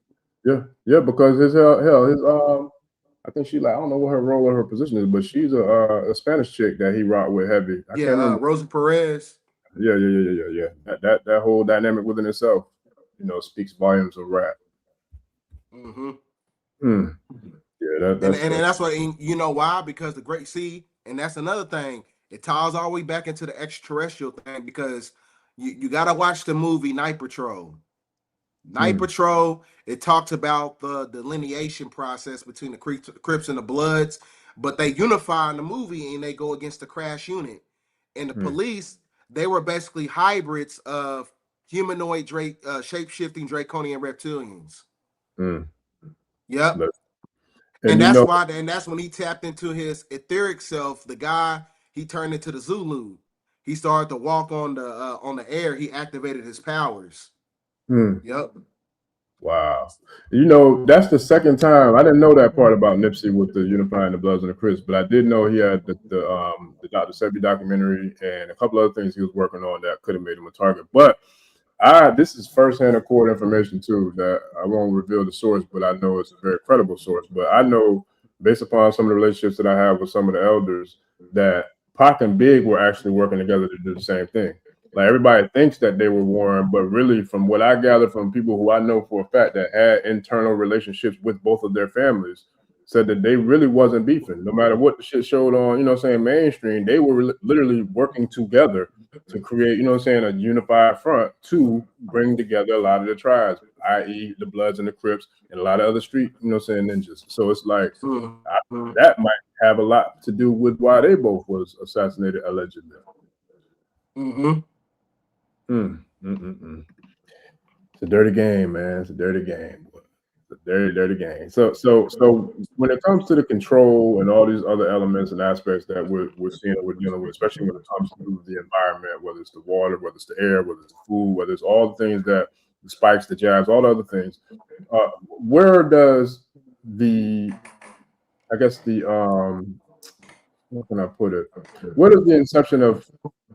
Because his I think she, like, I don't know what her role or her position is, but she's a Spanish chick that he rocked with heavy. I can't remember. Rosa Perez. Yeah. That whole dynamic within itself, you know, speaks volumes of rap. Mm. Yeah, and that's what, you know why? Because the great sea, and that's another thing. It ties all the way back into the extraterrestrial thing, because you got to watch the movie Night Patrol. Night Patrol, it talks about the delineation process between the Crips and the Bloods, but they unify in the movie and they go against the Crash Unit. And the police, they were basically hybrids of humanoid shape-shifting draconian reptilians. Yep. And that's when he tapped into his etheric self. The guy, he turned into the Zulu. He started to walk on the air. He activated his powers. Yep. Wow. You know, that's the second time. I didn't know that part about Nipsey with the unifying the Bloods and the Crips, but I did know he had the Dr. Sebi documentary and a couple other things he was working on that could have made him a target. But this is firsthand accord information too, that I won't reveal the source, but I know it's a very credible source. But I know, based upon some of the relationships that I have with some of the elders, that Pac and Big were actually working together to do the same thing. Like, everybody thinks that they were warring, but really, from what I gather from people who I know for a fact that had internal relationships with both of their families, said that they really wasn't beefing. No matter what the shit showed on, you know what I'm saying, mainstream, they were literally working together to create, you know what I'm saying, a unified front to bring together a lot of the tribes, i.e. the Bloods and the Crips and a lot of other street, you know what I'm saying, ninjas. So it's like, that might have a lot to do with why they both was assassinated, allegedly. It's a dirty game, man. It's a dirty game. It's a dirty, dirty game. So when it comes to the control and all these other elements and aspects that we're seeing and we're dealing with, especially when it comes to the environment, whether it's the water, whether it's the air, whether it's the food, whether it's all the things that the spikes, the jabs, all the other things, where does how can I put it? What is the inception of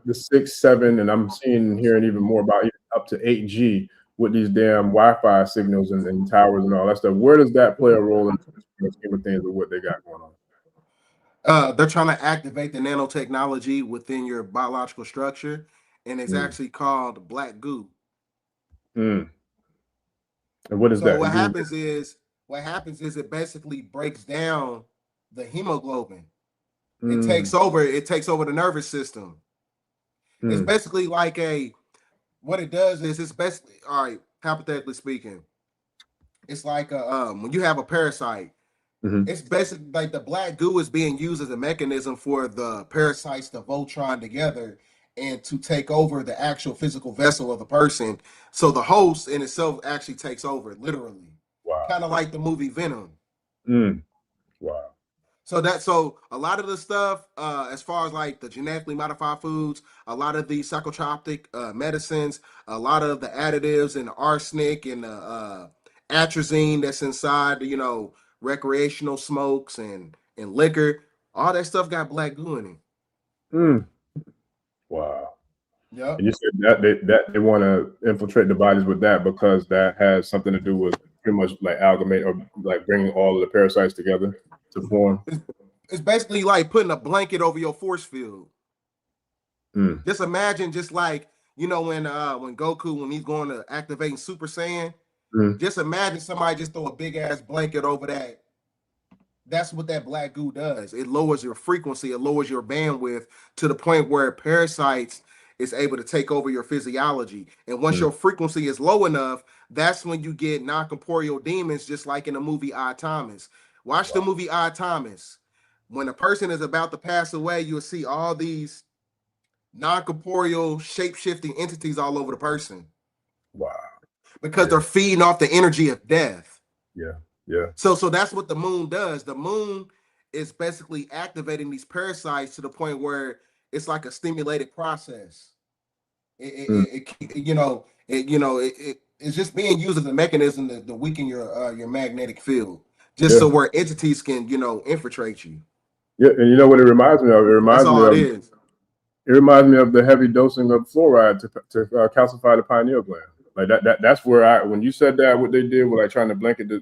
the 6, 7, and I'm seeing and hearing even more about even up to 8G with these damn Wi-Fi signals and towers and all that stuff? Where does that play a role in the scheme of things with what they got going on? They're trying to activate the nanotechnology within your biological structure, and it's actually called black goo. And what is that? So what happens is it basically breaks down the hemoglobin. It takes over the nervous system. It's basically like what it does is, it's basically, all right, hypothetically speaking, it's like when you have a parasite, it's basically like the black goo is being used as a mechanism for the parasites to Voltron together and to take over the actual physical vessel of the person. So the host in itself actually takes over, literally. Wow. Kind of like the movie Venom. Wow. So a lot of the stuff, as far as like the genetically modified foods, a lot of the psychotropic medicines, a lot of the additives and the arsenic and the atrazine that's inside, you know, recreational smokes and liquor, all that stuff got black goo in it. Wow. Yeah. And you said that they want to infiltrate the bodies with that because that has something to do with pretty much like amalgamate or like bringing all of the parasites together to form. It's basically like putting a blanket over your force field. Just imagine, just like, you know, when Goku, when he's going to activate Super Saiyan, just imagine somebody just throw a big ass blanket over that. That's what that black goo does. It lowers your frequency, it lowers your bandwidth to the point where parasites is able to take over your physiology. And once your frequency is low enough, that's when you get non-corporeal demons, just like in the movie Odd Thomas. Watch the movie Odd Thomas. When a person is about to pass away, you'll see all these non-corporeal shape-shifting entities all over the person. Wow. Because they're feeding off the energy of death. Yeah. Yeah. So that's what the moon does. The moon is basically activating these parasites to the point where it's like a stimulated process. It's just being used as a mechanism to weaken your magnetic field, just so where entities can, you know, infiltrate you. Yeah, and you know what it reminds me of? It reminds me of the heavy dosing of fluoride to calcify the pineal gland. Like that's where when you said that, what they did was like trying to blanket the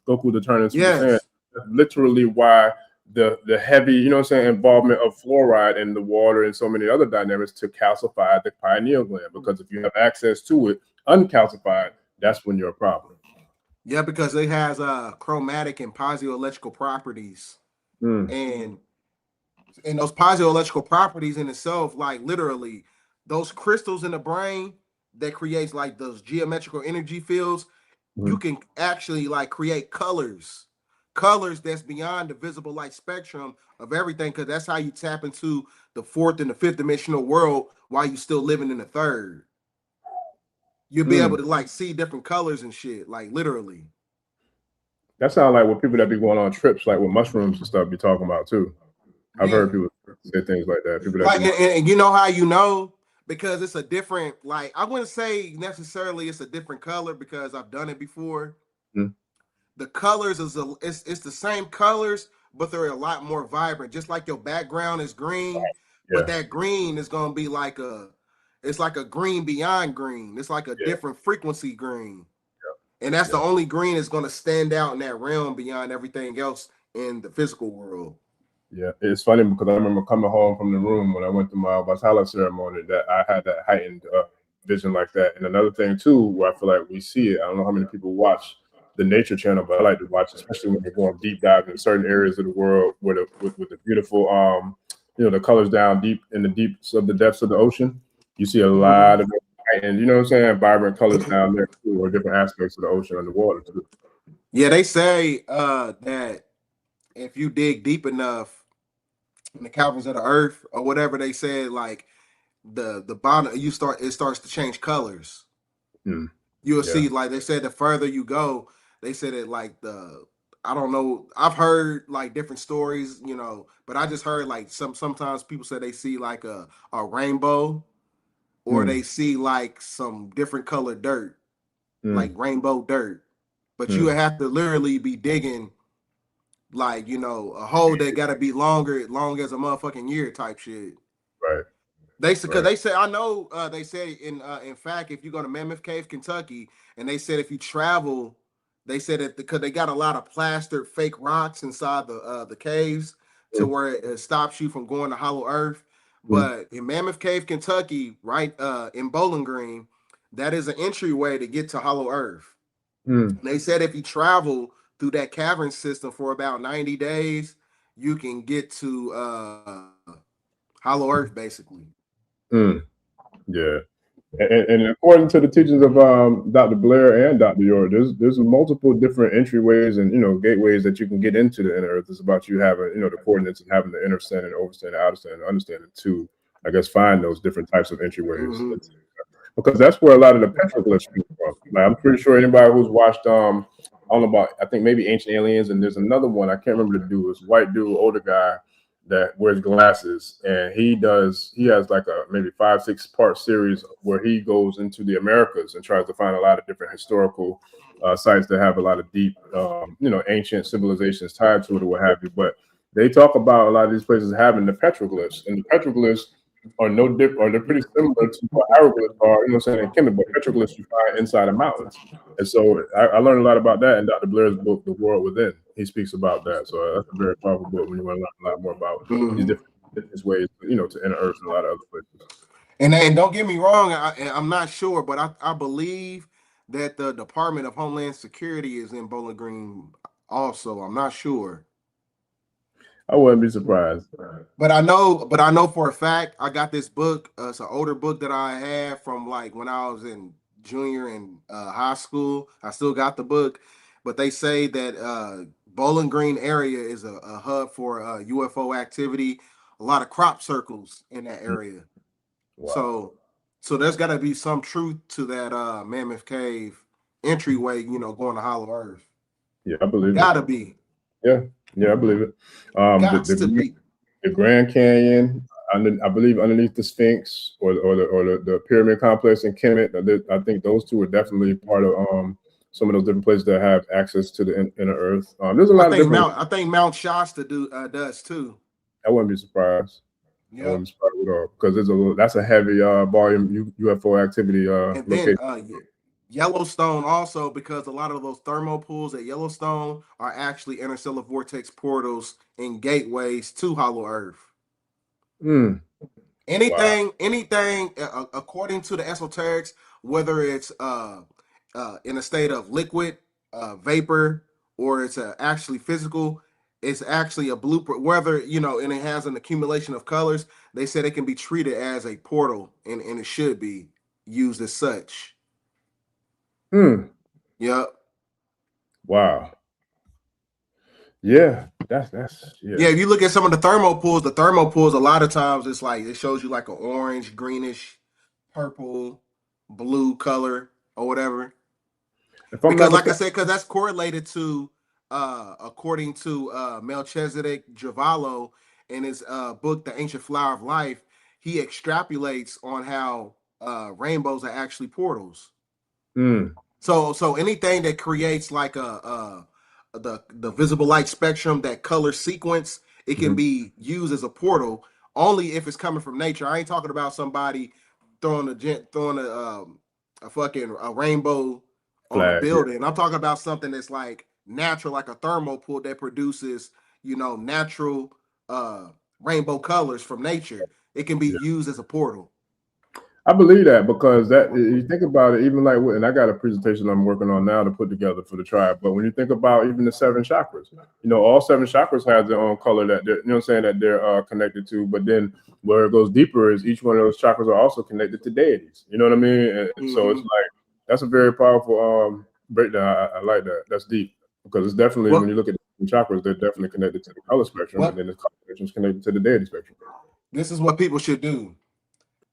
Goku to turn into Super Saiyan. Literally why the heavy, you know what I'm saying, involvement of fluoride in the water and so many other dynamics to calcify the pineal gland. Because if you have access to it uncalcified, that's when you're a problem. Yeah, because it has chromatic and piezoelectrical properties, and those piezoelectrical properties in itself, like literally, those crystals in the brain that creates like those geometrical energy fields, you can actually like create colors that's beyond the visible light spectrum of everything, because that's how you tap into the fourth and the fifth dimensional world while you still living in the third. You'll be able to like see different colors and shit, like literally. That sounds like what people that be going on trips, like with mushrooms and stuff, be talking about too. I've heard people say things like that. People that like, and you know how you know? Because it's a different, like, I wouldn't say necessarily it's a different color because I've done it before. The colors it's the same colors, but they're a lot more vibrant. Just like your background is green, but that green is gonna be like it's like a green beyond green. It's like a different frequency green. And that's the only green that's gonna stand out in that realm beyond everything else in the physical world. Yeah, it's funny because I remember coming home from the room when I went to my Bathala ceremony that I had that heightened vision like that. And another thing too, where I feel like we see it, I don't know how many people watch the Nature Channel, but I like to watch, especially when they're going deep dive in certain areas of the world where with the beautiful, the colors down deep in the deeps of the depths of the ocean. You see a lot of heightened, you know what I'm saying, vibrant colors down there too, or different aspects of the ocean underwater too. Yeah, they say that if you dig deep enough in the caverns of the earth or whatever, they said like the bottom it starts to change colors. You'll see, like they said, the further you go, they said it like I don't know, I've heard like different stories, but I just heard like sometimes people say they see like a rainbow, or they see like some different colored dirt, like rainbow dirt. But you have to literally be digging like, a hole that gotta be long as a motherfucking year type shit. Right. They said, because they said, I know they said in fact, if you go to Mammoth Cave, Kentucky, and they said if you travel, they said that because they got a lot of plastered fake rocks inside the caves to where it stops you from going to Hollow Earth. But in Mammoth Cave, Kentucky, right in Bowling Green, that is an entryway to get to Hollow Earth. They said if you travel through that cavern system for about 90 days, you can get to Hollow Earth, basically. Yeah. And according to the teachings of Dr. Blair and Dr. York, there's multiple different entryways and gateways that you can get into the inner earth. It's about you having the coordinates and having the inner standing, overstanding, outer standing, understanding to, I guess, find those different types of entryways. Because that's where a lot of the petroglyphs come from. Like, I'm pretty sure anybody who's watched I don't know about, I think maybe Ancient Aliens, and there's another one I can't remember the dude. It's a white dude, older guy that wears glasses, and he has like a maybe 5-6 part series where he goes into the Americas and tries to find a lot of different historical sites that have a lot of deep ancient civilizations tied to it or what have you. But they talk about a lot of these places having the petroglyphs, and the petroglyphs are no different, or they're pretty similar to what hieroglyphs are, in Kemet, but petroglyphs you find inside of mountains. And so I learned a lot about that in Dr. Blair's book, The World Within. He speaks about that. So that's a very powerful book when you want to learn a lot more about these different ways, to inner earth and a lot of other places. And don't get me wrong, I'm not sure, but I believe that the Department of Homeland Security is in Bowling Green also. I'm not sure. I wouldn't be surprised. But I know for a fact I got this book. It's an older book that I had from like when I was in junior and high school. I still got the book, but they say that Bowling Green area is a hub for UFO activity. A lot of crop circles in that area. Wow. So there's got to be some truth to that Mammoth Cave entryway, going to Hollow Earth. Yeah, I believe Gotta be. Yeah, I believe it. The Grand Canyon, I believe underneath the Sphinx or the pyramid complex in Kemet. I think those two are definitely part of some of those different places that have access to the inner earth. There's a lot of different. I think Mount Shasta does too. I wouldn't be surprised. I wouldn't be surprised at all, because that's a heavy volume UFO activity. And then Yellowstone also, because a lot of those thermal pools at Yellowstone are actually interstellar vortex portals and gateways to Hollow Earth. Anything according to the esoterics, whether it's in a state of liquid vapor or it's actually physical, it's actually a blueprint. Whether and it has an accumulation of colors. They said it can be treated as a portal, and it should be used as such. Yep. Wow. Yeah, that's Yeah. If you look at some of the thermal pools, a lot of times it's like it shows you like an orange, greenish, purple, blue color or whatever. Because like I said, because that's correlated to according to Melchizedek Javallo in his book The Ancient Flower of Life, he extrapolates on how rainbows are actually portals. So anything that creates like the visible light spectrum, that color sequence, it can be used as a portal only if it's coming from nature. I ain't talking about somebody throwing a fucking rainbow on a building. Yeah. I'm talking about something that's like natural, like a thermal pool that produces, natural rainbow colors from nature. It can be used as a portal. I believe that because you think about it, even like, and I got a presentation I'm working on now to put together for the tribe. But when you think about even the 7 chakras, all 7 chakras have their own color that they're connected to. But then where it goes deeper is each one of those chakras are also connected to deities. You know what I mean? And so it's like that's a very powerful breakdown. I like that. That's deep because it's definitely when you look at the chakras, they're definitely connected to the color spectrum, and then the color spectrum is connected to the deity spectrum. This is what people should do.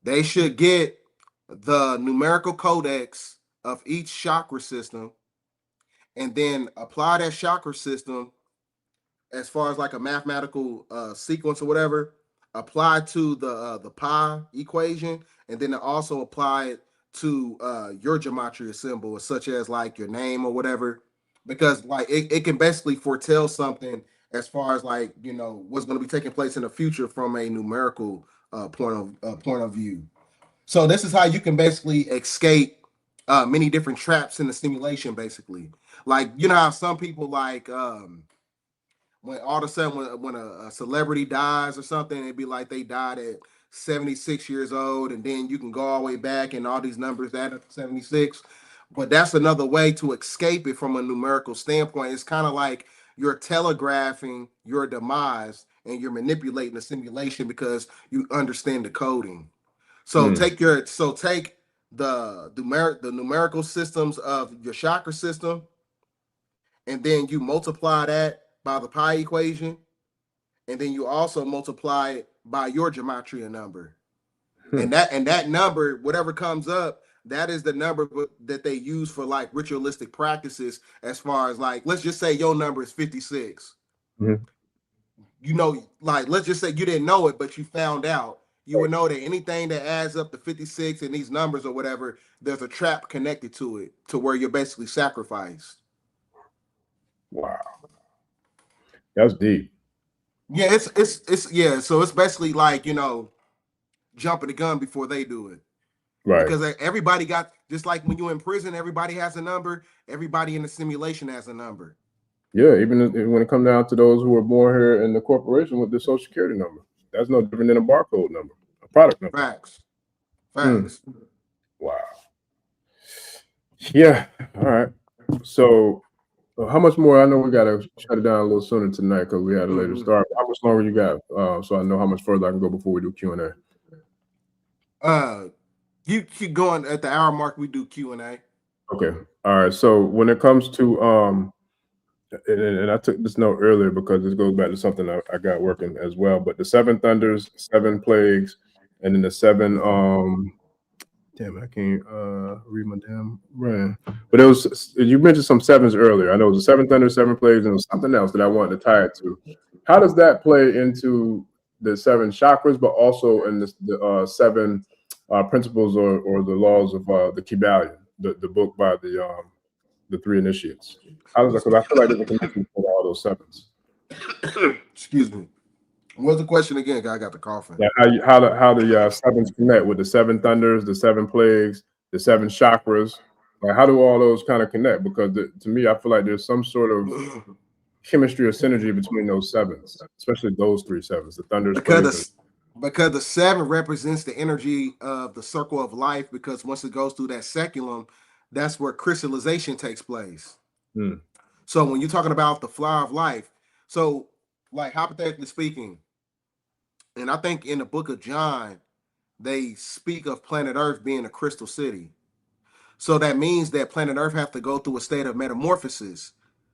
They should get the numerical codex of each chakra system and then apply that chakra system as far as like a mathematical sequence or whatever, apply to the pi equation, and then also apply it to your gematria symbol, such as like your name or whatever, because like it can basically foretell something as far as like what's going to be taking place in the future from a numerical point of view. So this is how you can basically escape many different traps in the simulation. Basically, like how some people like when all of a sudden when a celebrity dies or something, it'd be like they died at 76 years old, and then you can go all the way back and all these numbers add up to 76. But that's another way to escape it from a numerical standpoint. It's kind of like you're telegraphing your demise and you're manipulating the simulation because you understand the coding. So take the numerical systems of your chakra system, and then you multiply that by the pi equation, and then you also multiply it by your gematria number. And that number, whatever comes up, that is the number that they use for like ritualistic practices. As far as like, let's just say your number is 56. Like let's just say you didn't know it, but you found out. You would know that anything that adds up to 56 and these numbers or whatever, there's a trap connected to it, to where you're basically sacrificed. Wow, that's deep. Yeah, it's yeah. So it's basically like jumping the gun before they do it, right? Because everybody got, just like when you're in prison, everybody has a number. Everybody in the simulation has a number. Yeah, even when it comes down to those who are born here in the corporation with the social security number, that's no different than a barcode number, a product number. Facts. Wow. Yeah. All right. So, how much more? I know we got to shut it down a little sooner tonight because we had a later start. How much longer you got? So I know how much further I can go before we do Q&A. You keep going. At the hour mark, we do Q&A. Okay. All right. So when it comes to and I took this note earlier because this goes back to something I got working as well. But the 7 thunders, 7 plagues, and then the 7 damn, I can't read my damn brain. But it was, you mentioned some 7s earlier. I know it was the 7 thunders, 7 plagues, and it was something else that I wanted to tie it to. How does that play into the 7 chakras, but also in the 7 principles or the laws of the Kybalion, the book by the 3 initiates? How does that? Because I feel like there's a connection for all those 7s. Excuse me. What's the question again? I got the coughing. Yeah, how the 7s connect with the 7 thunders, the 7 plagues, the 7 chakras? Like, how do all those kind of connect? Because to me, I feel like there's some sort of chemistry or synergy between those 7s, especially those 3 7s, the thunders. Because the 7 represents the energy of the circle of life. Because once it goes through that seculum, that's where crystallization takes place. Mm. So when you're talking about the flower of life, so like hypothetically speaking, and I think in the book of John, they speak of planet Earth being a crystal city. So that means that planet Earth have to go through a state of metamorphosis.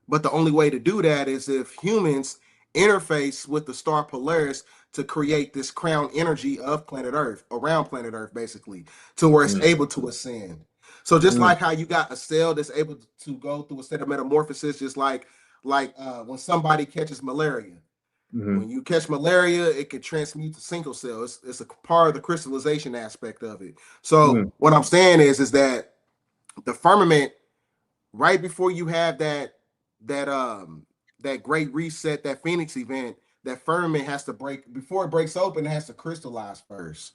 But the only way to do that is if humans interface with the star Polaris to create this crown energy of planet Earth, around planet Earth, basically, to where it's able to ascend. So just like how you got a cell that's able to go through a state of metamorphosis, just like when somebody catches malaria. When you catch malaria, it can transmute to single cell. It's a part of the crystallization aspect of it. So what I'm saying is that the firmament, right before you have that great reset, that Phoenix event, that firmament has to break. Before it breaks open, it has to crystallize first.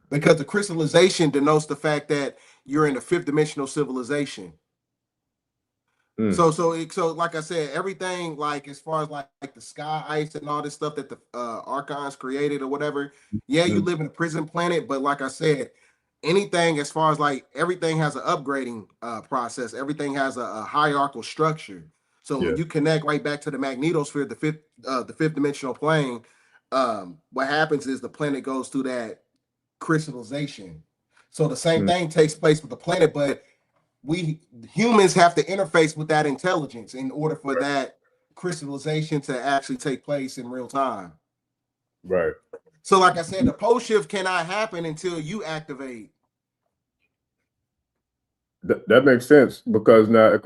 Because the crystallization denotes the fact that you're in a fifth dimensional civilization. So like I said, everything, like as far as like the sky ice and all this stuff that the archons created or whatever. Yeah, you live in a prison planet, but like I said, anything as far as like everything has an upgrading process. Everything has a hierarchical structure. So when you connect right back to the magnetosphere, the fifth dimensional plane, what happens is the planet goes through that crystallization. So the same thing takes place with the planet, but we humans have to interface with that intelligence in order for that crystallization to actually take place in real time. Right. So, like I said, the pole shift cannot happen until you activate. That makes sense because now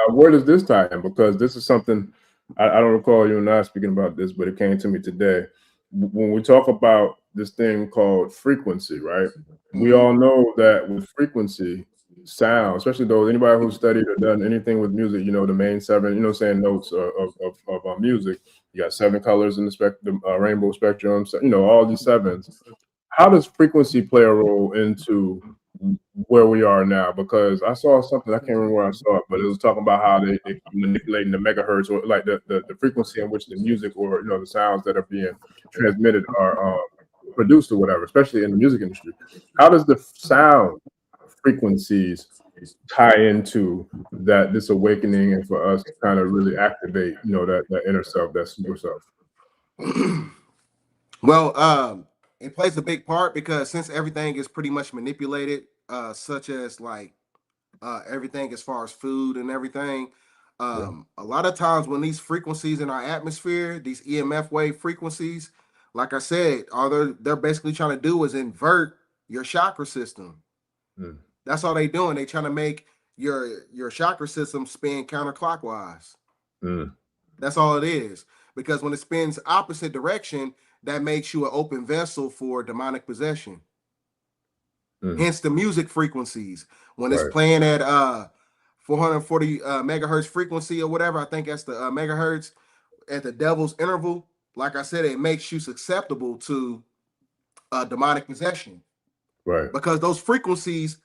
where does this tie in? Because this is something I don't recall you and I speaking about this, but it came to me today. When we talk about this thing called frequency, right? We all know that with frequency, sound, especially those anybody who's studied or done anything with music, you know, the main seven, you know, saying notes of music. You got 7 colors in the spectrum, rainbow spectrum, so, you know, all these 7s. How does frequency play a role into where we are now? Because I saw something, I can't remember where I saw it, but it was talking about how they manipulating the megahertz, or like the frequency in which the music, or you know, the sounds that are being transmitted are produced or whatever, especially in the music industry. How does the sound frequencies tie into that, this awakening, and for us to kind of really activate, you know, that inner self, that super self? Well, it plays a big part because since everything is pretty much manipulated, such as like everything as far as food and everything, a lot of times when these frequencies in our atmosphere, these EMF wave frequencies, like I said, all they're basically trying to do is invert your chakra system. That's all they doing. They trying to make your chakra system spin counterclockwise. That's all it is. Because when it spins opposite direction, that makes you an open vessel for demonic possession. Hence the music frequencies. When it's playing at 440 megahertz frequency or whatever, I think that's the megahertz at the devil's interval. Like I said, it makes you susceptible to demonic possession. Right. Because those frequencies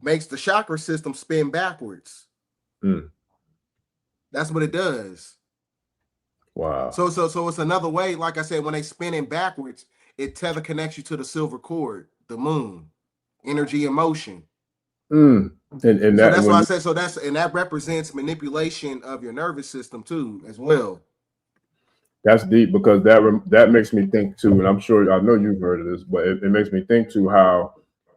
makes the chakra system spin backwards. That's what it does. Wow. So it's another way. Like I said, when they spin in backwards, it tether connects you to the silver cord, the moon, energy and motion. And so that, that's why I said that represents manipulation of your nervous system too, as well. That's deep, because that makes me think too, and I'm sure I know you've heard of this, but it makes me think too how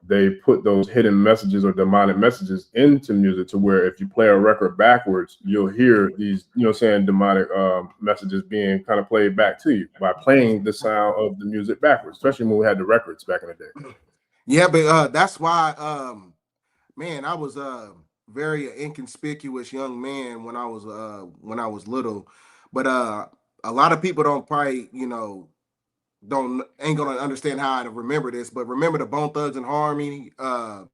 they put those hidden messages or demonic messages into music, to where if you play a record backwards, you'll hear these, you know, saying demonic messages being kind of played back to you by playing the sound of the music backwards, especially when we had the records back in the day. Yeah, but that's why, man, I was very inconspicuous young man when I was little, but a lot of people don't probably, you know, ain't gonna understand how to remember this, but remember the Bone Thugs and Harmony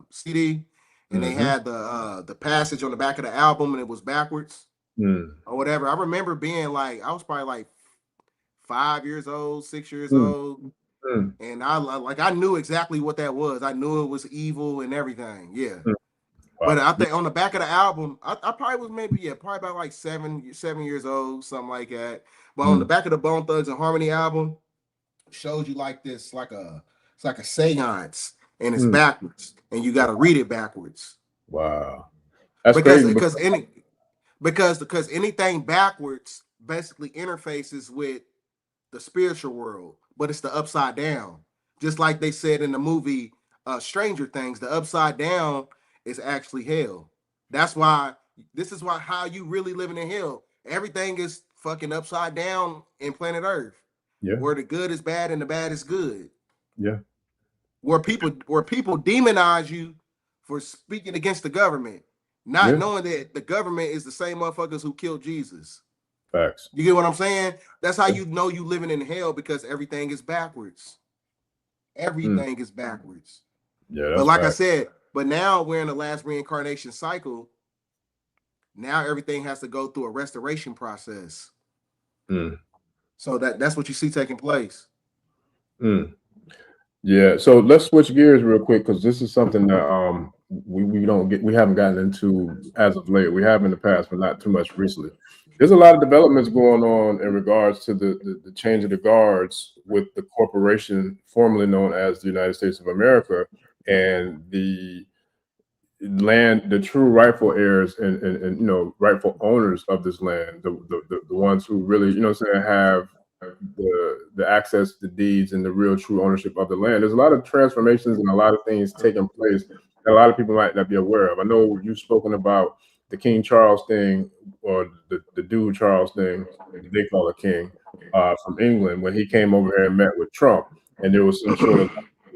CD, and they had the passage on the back of the album, and it was backwards or whatever. I remember being like, I was probably like 5 years old, 6 years old, and I knew exactly what that was. I knew it was evil and everything. Yeah. Wow. But I think on the back of the album, I probably was probably about like 7 years old, something like that. But on the back of the Bone Thugs and Harmony album, shows you like this, it's like a seance, and it's backwards, and you got to read it backwards. Wow. That's because crazy. because anything backwards basically interfaces with the spiritual world, but it's the upside down. Just like they said in the movie Stranger Things, the upside down is actually hell. That's why this is why how you really living in hell. Everything is fucking upside down in planet Earth. Yeah. Where the good is bad and the bad is good. Yeah. Where people demonize you for speaking against the government, not Yeah. knowing that the government is the same motherfuckers who killed Jesus. Facts. You get what I'm saying? That's how you know you living in hell, because everything is backwards. Everything is backwards. Yeah, that's But like I facts. said, but now we're in the last reincarnation cycle. Now everything has to go through a restoration process. So that's what you see taking place. Yeah, so let's switch gears real quick, because this is something that we haven't gotten into as of late. We have in the past, but not too much recently. There's a lot of developments going on in regards to the change of the guards with the corporation formerly known as the United States of America, and the land, the true rightful heirs and rightful owners of this land, the ones who really, have the access to deeds and the real true ownership of the land. There's a lot of transformations and a lot of things taking place that a lot of people might not be aware of. I know you've spoken about the King Charles thing, or the dude Charles thing, they call it King, from England, when he came over here and met with Trump, and there was some sort of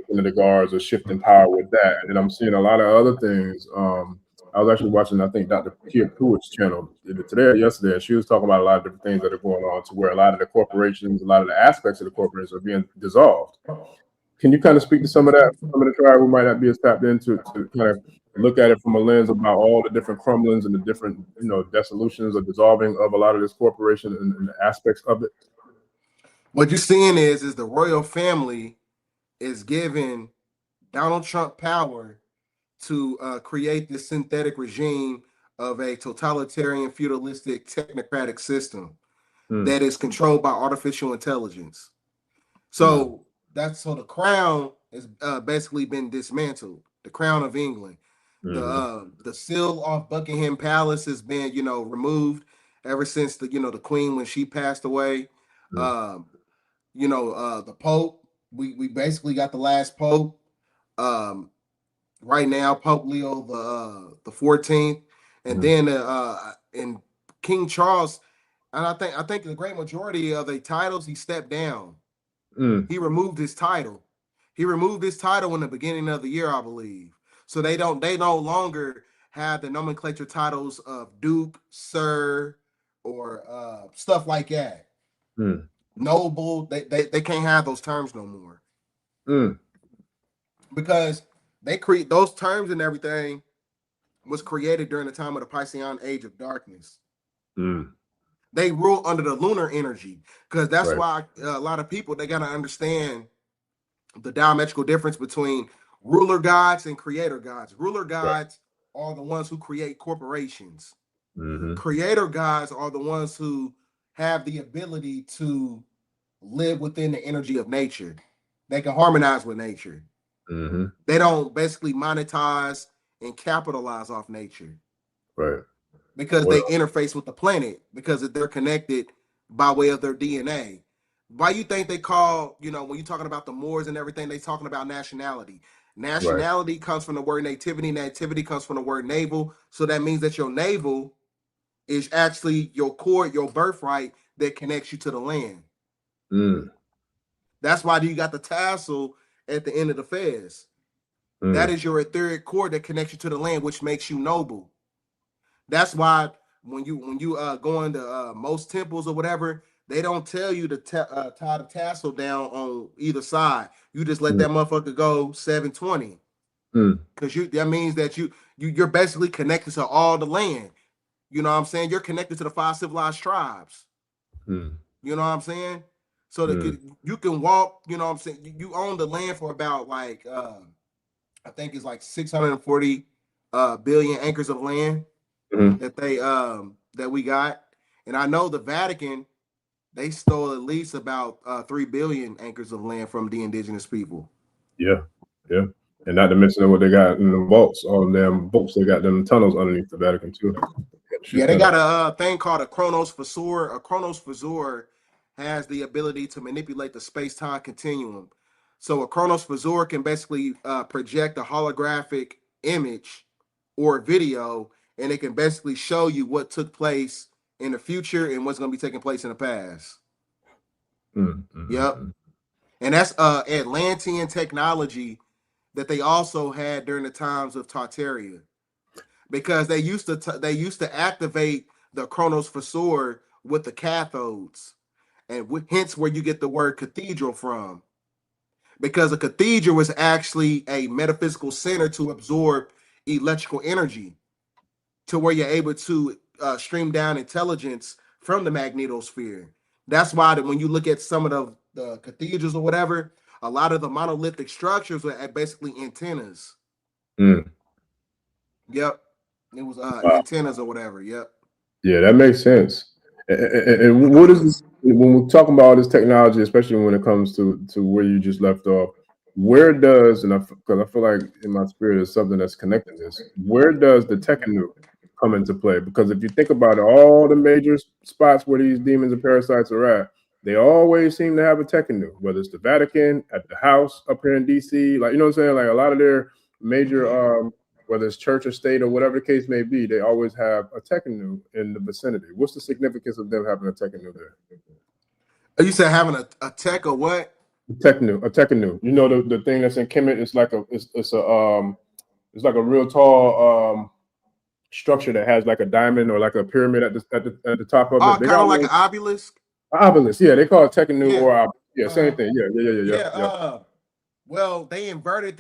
the guards or shifting power with that. And I'm seeing a lot of other things. I was actually watching, I think, Dr. Kia Pruitt's channel today or yesterday, and she was talking about a lot of different things that are going on, to where a lot of the corporations, a lot of the aspects of the corporations are being dissolved. Can you kind of speak to some of that, some of the tribe who might not be as tapped into, to kind of look at it from a lens about all the different crumblings and the different, dissolutions or dissolving of a lot of this corporation and the aspects of it? What you're seeing is the royal family is giving Donald Trump power to create this synthetic regime of a totalitarian, feudalistic, technocratic system that is controlled by artificial intelligence. So the crown has basically been dismantled. The crown of England, the seal off Buckingham Palace has been removed ever since the Queen, when she passed away. The Pope, we basically got the last Pope. Right now, Pope Leo the 14th, and then and King Charles, and I think the great majority of the titles he stepped down. He removed his title. He removed his title in the beginning of the year, I believe. So they no longer have the nomenclature titles of Duke, Sir, or stuff like that. Noble, they can't have those terms no more. Because they create those terms, and everything was created during the time of the Piscean Age of Darkness. They rule under the lunar energy, because that's why a lot of people, they got to understand the diametrical difference between ruler gods and creator gods. Ruler gods are the ones who create corporations. Creator gods are the ones who have the ability to live within the energy of nature. They can harmonize with nature. They don't basically monetize and capitalize off nature. Because they interface with the planet, because they're connected by way of their DNA. Why you think they call, when you're talking about the Moors and everything, they talking about nationality. Nationality comes from the word nativity. Nativity comes from the word navel. So that means that your navel is actually your core, your birthright that connects you to the land. That's why you got the tassel at the end of the fez. That is your etheric cord that connects you to the land, which makes you noble. That's why when you go into most temples or whatever, they don't tell you to tie the tassel down on either side. You just let that motherfucker go 720, because that means that you're basically connected to all the land. You know what I'm saying? You're connected to the 5 civilized tribes. You know what I'm saying? So that you can walk. You know what I'm saying? You own the land for about like I think it's like 640 billion acres of land that we got. And I know the Vatican, they stole at least about 3 billion acres of land from the indigenous people. And not to mention what they got in the vaults, all the damn books they got them tunnels underneath the Vatican too. Yeah, they got a thing called a Chronos Visor. A Chronos Visor has the ability to manipulate the space-time continuum. So a Chronos Visor can basically project a holographic image or video, and it can basically show you what took place in the future and what's going to be taking place in the past. Yep. And that's Atlantean technology that they also had during the times of Tartaria, because they used to activate the Chronos Visor with the cathodes, and hence where you get the word cathedral from, because a cathedral was actually a metaphysical center to absorb electrical energy, to where you're able to stream down intelligence from the magnetosphere. That's why when you look at some of the cathedrals or whatever, a lot of the monolithic structures are basically antennas. Yep. It was antennas or whatever. Yep. Yeah, that makes sense. And what is this, when we're talking about all this technology, especially when it comes to where you just left off, where does, and because I feel like in my spirit is something that's connecting this, where does the Tekenu come into play? Because if you think about it, all the major spots where these demons and parasites are at, they always seem to have a Tekenu, whether it's the Vatican, at the house up here in DC, like, you know what I'm saying? Like a lot of their major whether it's church or state or whatever the case may be, they always have a Tekenu in the vicinity. What's the significance of them having a Tekenu there? You said having a tech or what? A Tekenu. You know the thing that's in Kemet. It's like a real tall structure that has like a diamond or like a pyramid at the top of it. Oh, kind of like an obelisk. Obelisk, yeah. They call it Tekenu or same thing. Yeah. Well, they inverted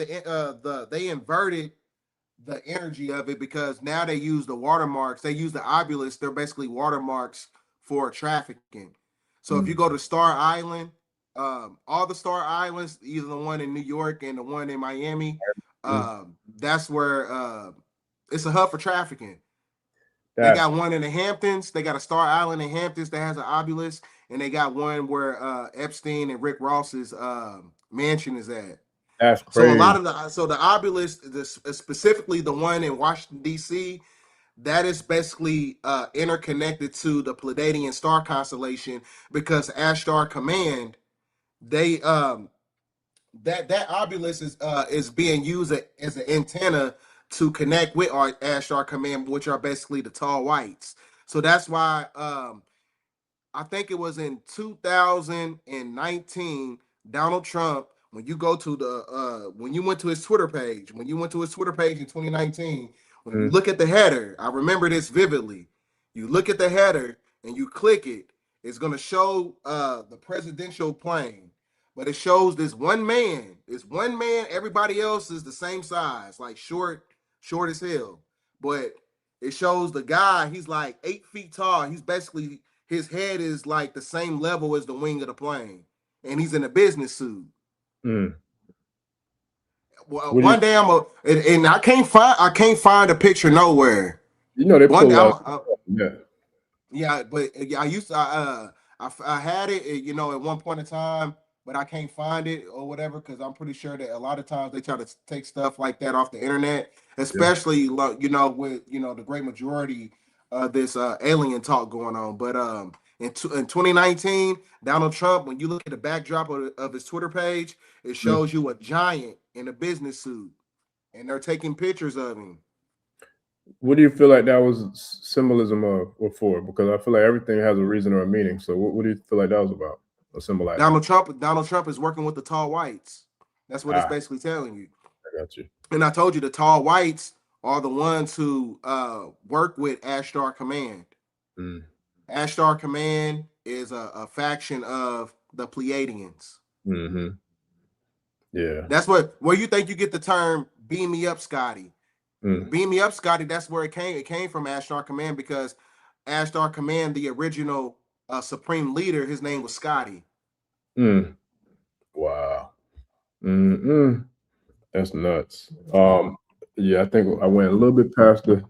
the energy of it, because now they use the watermarks. They use the obelisks. They're basically watermarks for trafficking. So if you go to Star Island, all the Star Islands, either the one in New York and the one in Miami, that's where it's a hub for trafficking. They got one in the Hamptons. They got a Star Island in Hamptons that has an obelisk, and they got one where Epstein and Rick Ross's mansion is at. That's crazy. So a lot of the obelisk, specifically the one in Washington D.C., that is basically interconnected to the Pleiadian star constellation, because Ashtar Command, they that obelisk is being used as an antenna to connect with our Ashtar Command, which are basically the tall whites. So that's why I think it was in 2019, Donald Trump, when you go to when you went to his Twitter page, in 2019, when you look at the header, I remember this vividly. You look at the header and you click it, it's going to show the presidential plane, but it shows this one man. Everybody else is the same size, like short as hell. But it shows the guy, he's like 8 feet tall. He's basically, his head is like the same level as the wing of the plane, and he's in a business suit. Well, one day and I can't find a picture nowhere. You know they pull but I used to I had it, you know, at one point in time, but I can't find it or whatever, because I'm pretty sure that a lot of times they try to take stuff like that off the internet, especially you know, with, you know, the great majority of this alien talk going on. But in 2019, Donald Trump, when you look at the backdrop of his Twitter page, it shows you a giant in a business suit, and they're taking pictures of him. What do you feel like that was symbolism of or for? Because I feel like everything has a reason or a meaning. So what do you feel like that was about or symbolizing? Donald Trump is working with the tall whites. That's what it's basically telling you. I got you. And I told you the tall whites are the ones who work with Ashtar Command. Ashtar Command is a faction of the Pleiadians. Yeah. That's where you think you get the term "beam me up, Scotty." Beam me up, Scotty. That's where it came. It came from Ashtar Command, because Ashtar Command, the original supreme leader, his name was Scotty. Wow. That's nuts. Yeah, I think I went a little bit past the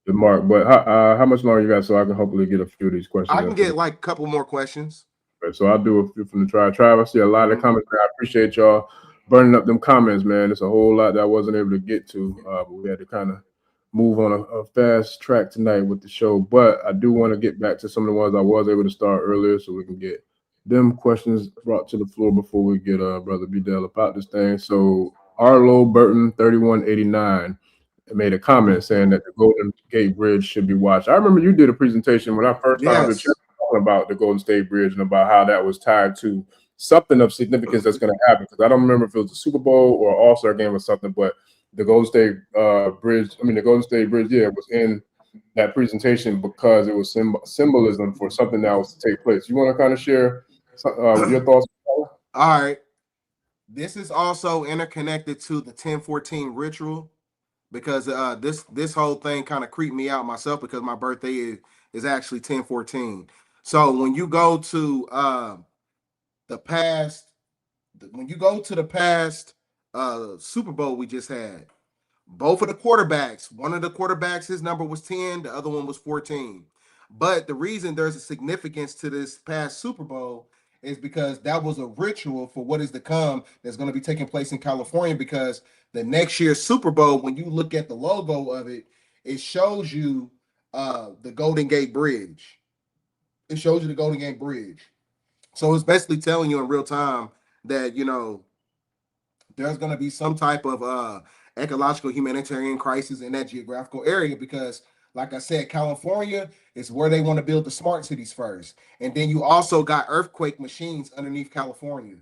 mark, but how much longer you got, so I can hopefully get a few of these questions? I can get like a couple more questions. Right, so I'll do a few from the tribe. I see a lot of comments. I appreciate y'all. burning up them comments, man. It's a whole lot that I wasn't able to get to, but we had to kind of move on a fast track tonight with the show. But I do want to get back to some of the ones I was able to start earlier, so we can get them questions brought to the floor before we get Brother Bdell about this thing. So Arlo Burton 3189 made a comment saying that the Golden Gate Bridge should be watched. I remember you did a presentation when I first started talking about the Golden State Bridge and about how that was tied to something of significance that's going to happen. Because I don't remember if it was the Super Bowl or All-Star game or something, but the Golden State Bridge, the Golden State Bridge, was in that presentation because it was symbolism for something that was to take place. You want to kind of share your thoughts? All right. This is also interconnected to the 1014 ritual, because this whole thing kind of creeped me out myself, because my birthday is actually 1014. So when you go to the past Super Bowl we just had, both of the quarterbacks, one of the quarterbacks, his number was 10, the other one was 14. But the reason there's a significance to this past Super Bowl is because that was a ritual for what is to come that's going to be taking place in California, because the next year's Super Bowl, when you look at the logo of it, it shows you the Golden Gate Bridge. It shows you the Golden Gate Bridge. So it's basically telling you in real time that, there's going to be some type of ecological humanitarian crisis in that geographical area, because, like I said, California is where they want to build the smart cities first. And then you also got earthquake machines underneath California.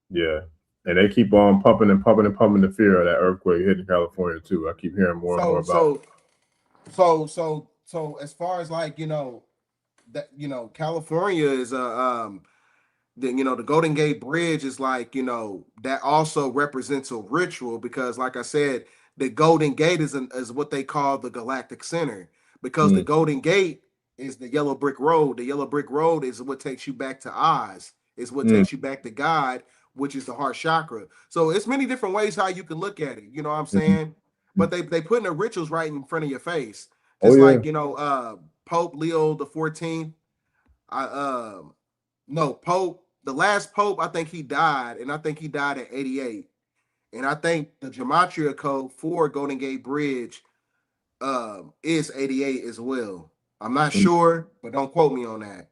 Yeah. And they keep on pumping the fear of that earthquake hitting California too. I keep hearing more and more about it. So as far as California is the Golden Gate Bridge is that also represents a ritual, because, like I said, the Golden Gate is what they call the Galactic Center, because the Golden Gate is the yellow brick road. The yellow brick road is what takes you back to Oz. Is what takes you back to God, which is the heart chakra. So it's many different ways how you can look at it. You know what I'm saying? But they putting the rituals right in front of your face. Just Pope Leo the 14th. Pope. The last Pope, I think he died, and I think he died at 88. And I think the gematria code for Golden Gate Bridge is 88 as well. I'm not sure, but don't quote me on that.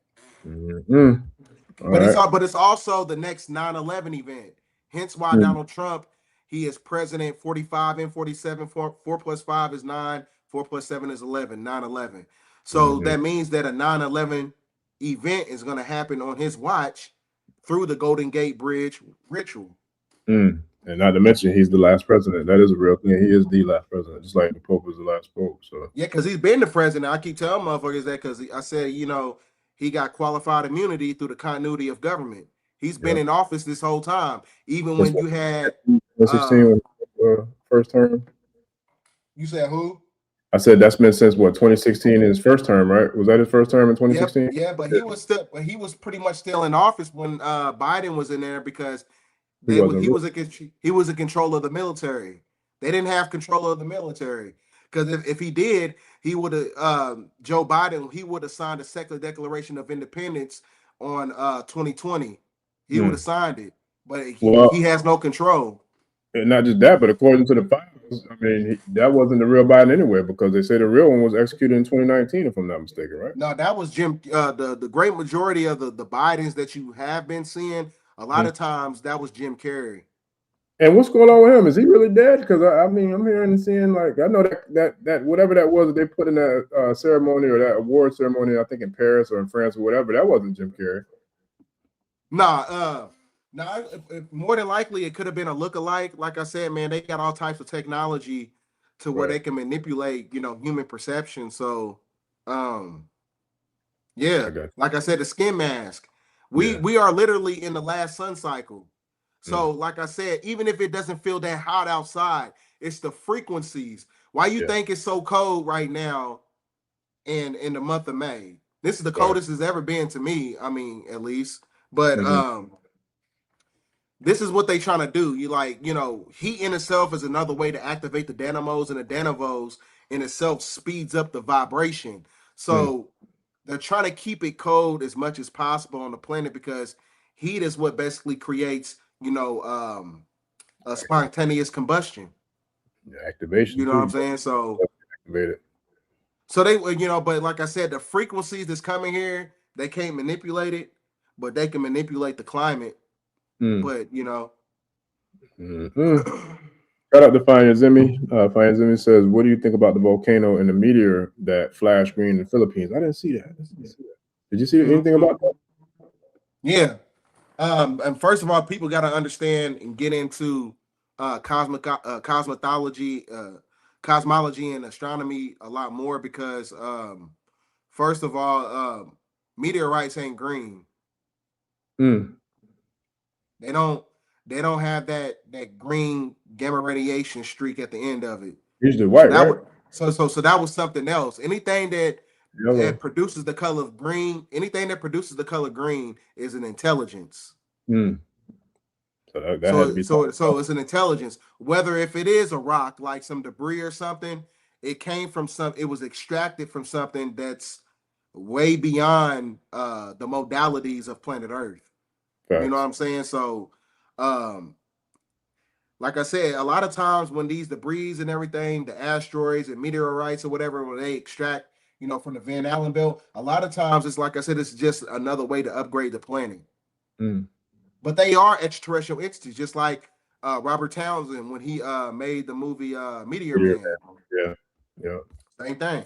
But it's also the next 9/11 event. Hence why Donald Trump, he is president 45 and 47. 4 plus 5 is 9. 4 plus 7 is 11. 9/11. So that means that a 9/11 event is going to happen on his watch through the Golden Gate Bridge ritual. And not to mention, he's the last president. That is a real thing. He is the last president, just like the Pope was the last Pope. So yeah, because he's been the president. I keep telling motherfuckers that, because I said, he got qualified immunity through the continuity of government. He's been in office this whole time, even when you had 2016 first term. You said who? I said that's been since 2016 in his first term, right? Was that his first term in 2016? Yeah, but he was pretty much still in office when Biden was in there, because he was in control of the military. They didn't have control of the military, because if he did, he would have Joe Biden. He would have signed a secular Declaration of Independence on 2020. He would have signed it, but he has no control. And not just that, but according to the files, that wasn't the real Biden anyway, because they say the real one was executed in 2019, if I'm not mistaken, right? No, that was Jim. The great majority of the Bidens that you have been seeing, a lot of times that was Jim Carrey. And what's going on with him? Is he really dead? Because I'm hearing and seeing, I know that whatever that was that they put in that ceremony, or that award ceremony, I think in Paris or in France or whatever, that wasn't Jim Carrey. Nah, more than likely it could have been a look-alike. Like I said, man, they got all types of technology to where they can manipulate, human perception. So, yeah, like I said, the skin mask. We are literally in the last sun cycle. So, like I said, even if it doesn't feel that hot outside, it's the frequencies. Why you think it's so cold right now in the month of May? This is the coldest it's ever been to me. At least. But this is what they trying to do. Heat in itself is another way to activate the dynamos, and the dynamos in itself speeds up the vibration. So they're trying to keep it cold as much as possible on the planet, because heat is what basically creates, a spontaneous combustion. Activation. You know what I'm saying? So activated. So they, but like I said, the frequencies that's coming here, they can't manipulate it, but they can manipulate the climate. But Shout out to Fayazimi. Fayazimi says, "What do you think about the volcano and the meteor that flashed green in the Philippines?" I didn't see that. Did you see anything about that? Yeah. And first of all, people got to understand and get into cosmology and astronomy a lot more because first of all, meteorites ain't green. They don't have that green gamma radiation streak at the end of it. Usually white, right? So that was something else. Anything that produces the color green, is an intelligence. So it's an intelligence. Whether if it is a rock, like some debris or something, it was extracted from something that's way beyond the modalities of planet Earth. Right. You know what I'm saying? So like I said, a lot of times when these debris and everything, the asteroids and meteorites or whatever, when they extract, from the Van Allen belt, a lot of times it's like I said, it's just another way to upgrade the planet. But they are extraterrestrial entities, just like Robert Townsend when he made the movie Meteor Man. Yeah. Same thing.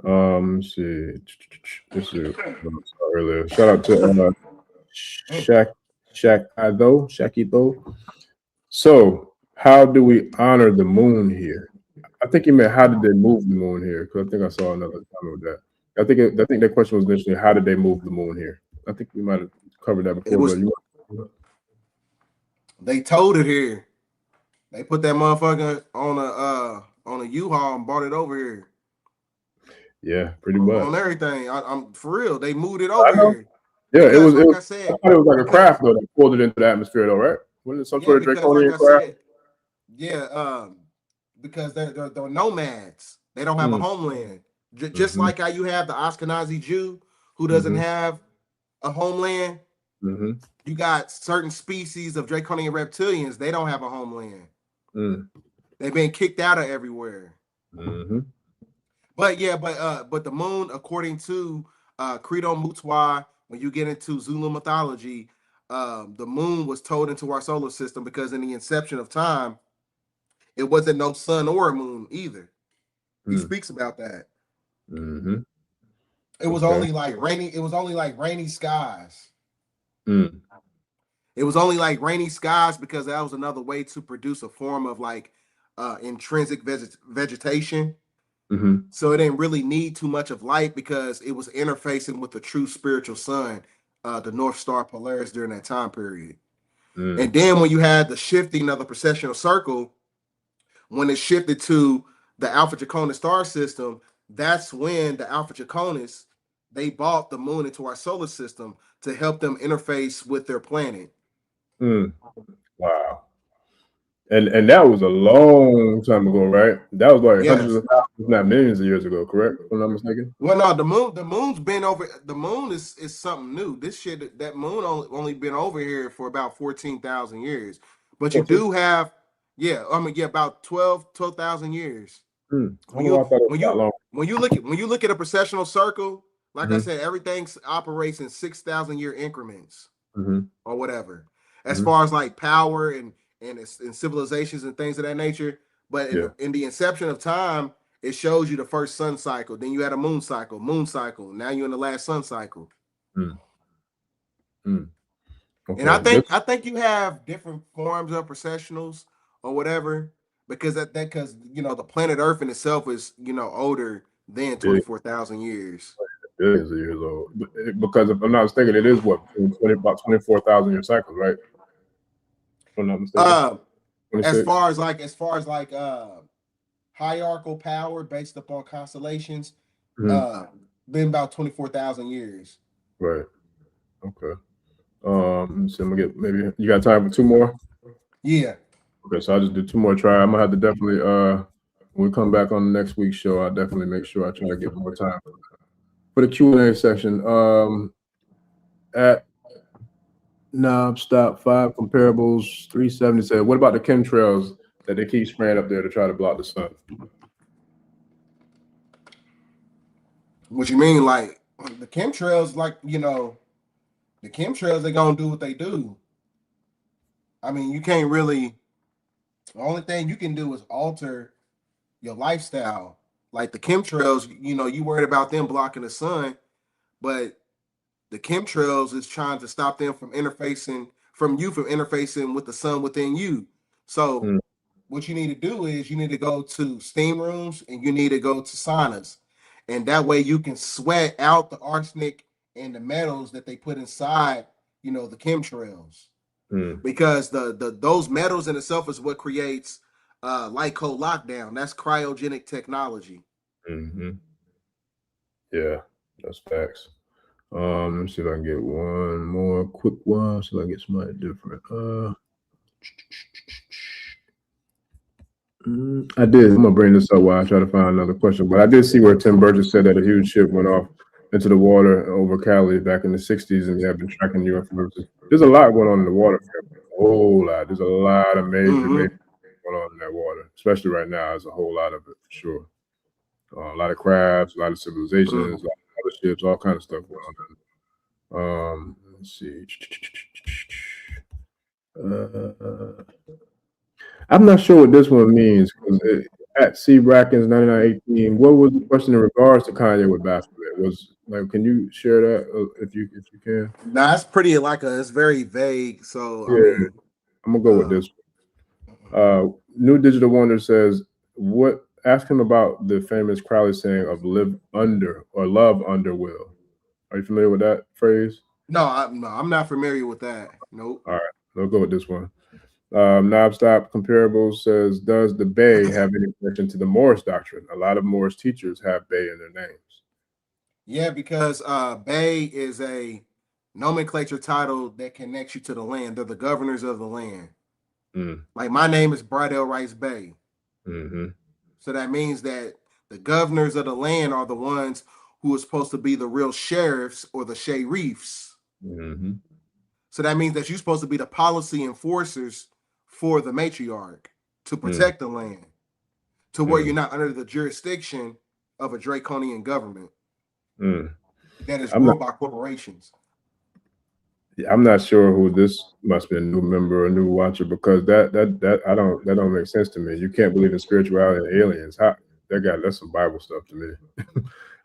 Let's see. This is earlier. Shout out to Shakito. So, how do we honor the moon here? I think you meant how did they move the moon here? Because I think I saw another comment with that. I think that question was initially how did they move the moon here? I think we might have covered that before. They towed it here. They put that motherfucker on a U-Haul and brought it over here. Yeah, pretty much on everything. I'm for real. They moved it over here. Yeah, it was. I thought it was like a craft though that pulled it into the atmosphere though, right? Wasn't it some sort of draconian craft? Because they're nomads. They don't have a homeland. Just like how you have the Ashkenazi Jew who doesn't have a homeland. You got certain species of draconian reptilians. They don't have a homeland. They've been kicked out of everywhere. But the moon, according to Credo Mutwa, when you get into Zulu mythology, the moon was told into our solar system because in the inception of time, it wasn't no sun or a moon either. He speaks about that. It was only like rainy. It was only like rainy skies. It was only like rainy skies because that was another way to produce a form of like intrinsic vegetation. So it didn't really need too much of light because it was interfacing with the true spiritual sun, the North Star Polaris during that time period. And then when you had the shifting of the precessional circle, when it shifted to the Alpha Draconis star system, that's when the Alpha Draconis, they brought the moon into our solar system to help them interface with their planet. Wow. And that was a long time ago, right? That was like hundreds of thousands, not millions of years ago, correct? If I'm not mistaken. Well, no, the moon's been over. The moon is something new. This shit, that moon only been over here for about 14,000 years. But you do have, about 12,000 years. When you look at a precessional circle, like I said, everything operates in 6,000 year increments or whatever. As far as like power and civilizations and things of that nature. But in the inception of time, it shows you the first sun cycle. Then you had a moon cycle. Now you're in the last sun cycle. Okay. And I think you have different forms of precessionals or whatever because because the planet Earth in itself is older than 24,000 years. Billions of years old. Because if I'm not mistaken, it is about 24,000 year cycles, right? If I'm not mistaken. As far as like hierarchical power based upon constellations, been about 24,000 years. Right. Okay. So I'm gonna get maybe you got time for two more? Yeah. Okay, so I'll just do two more try. I'm gonna have to definitely when we come back on the next week's show, I'll definitely make sure I try to get more time for the Q&A section. Stop 5 comparables 370 said, what about the chemtrails that they keep spraying up there to try to block the sun? What you mean? Like the chemtrails, like, you know, the chemtrails, they gonna do what they do. I mean, you can't really, the only thing you can do is alter your lifestyle. Like the chemtrails, you know, you worried about them blocking the sun, but the chemtrails is trying to stop them from interfacing with the sun within you. So what you need to do is you need to go to steam rooms and you need to go to saunas. And that way you can sweat out the arsenic and the metals that they put inside, you know, the chemtrails. Because the those metals in itself is what creates light cold lockdown. That's cryogenic technology. Yeah, that's facts. Let me see if I can get one more quick one so I can get somebody different. I did. I'm gonna bring this up while I try to find another question, but I did see where Tim Burgess said that a huge ship went off into the water over Cali back in the 60s, and they have been tracking UFOs. There's a lot going on in the water. A whole lot. There's a lot of major going on in that water, especially right now. There's a whole lot of it for sure. A lot of crabs, a lot of civilizations, a lot of other ships, all kinds of stuff going on. Let's see. I'm not sure what this one means because at C Brackens 9918, what was the question in regards to Kanye with Baphomet? Was like, can you share that if you can? Nah, it's pretty like it's very vague. So yeah, I mean, I'm gonna go with this one. New Digital Wonder says, ask him about the famous Crowley saying of live under or love under will. Are you familiar with that phrase? No, I'm not familiar with that. Nope. All right, we'll go with this one. Knobstop Comparables says, does the Bay have any connection to the Morris doctrine? A lot of Morris teachers have Bay in their names. Yeah, because Bay is a nomenclature title that connects you to the land. They're the governors of the land. Like my name is Bdell Rice Bay. So that means that the governors of the land are the ones who are supposed to be the real sheriffs or the sheriffs. So that means that you're supposed to be the policy enforcers for the matriarch to protect the land, to where you're not under the jurisdiction of a draconian government that is ruled by corporations. I'm not sure who this must be, a new member or a new watcher, because that don't make sense to me. You can't believe in spirituality and aliens. That's some Bible stuff to me.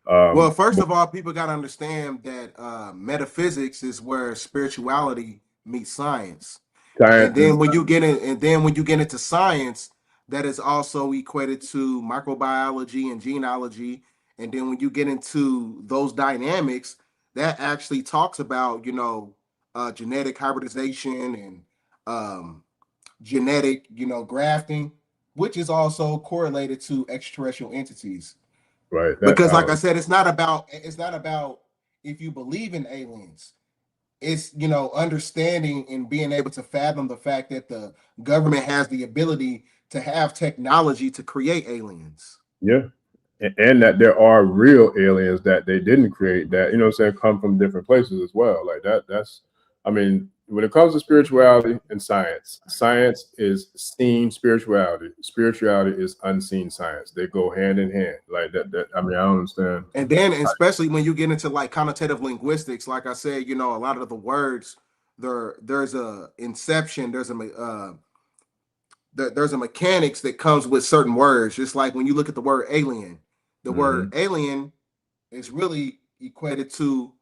Well, first of all, people got to understand that metaphysics is where spirituality meets science. And then when you get into science, that is also equated to microbiology and genealogy. And then when you get into those dynamics, that actually talks about, you know, genetic hybridization and genetic, you know, grafting, which is also correlated to extraterrestrial entities. Right. Because like I said, it's not about if you believe in aliens. It's, you know, understanding and being able to fathom the fact that the government has the ability to have technology to create aliens. Yeah. And that there are real aliens that they didn't create, that, you know what I'm saying, come from different places as well. Like that's, I mean, when it comes to spirituality and science is seen spirituality. Spirituality is unseen science. They go hand in hand. Like that I mean, I don't understand. And then especially when you get into like connotative linguistics, like I said, you know, a lot of the words, there's a inception, there's a mechanics that comes with certain words. Just like when you look at the word alien, the word alien is really equated to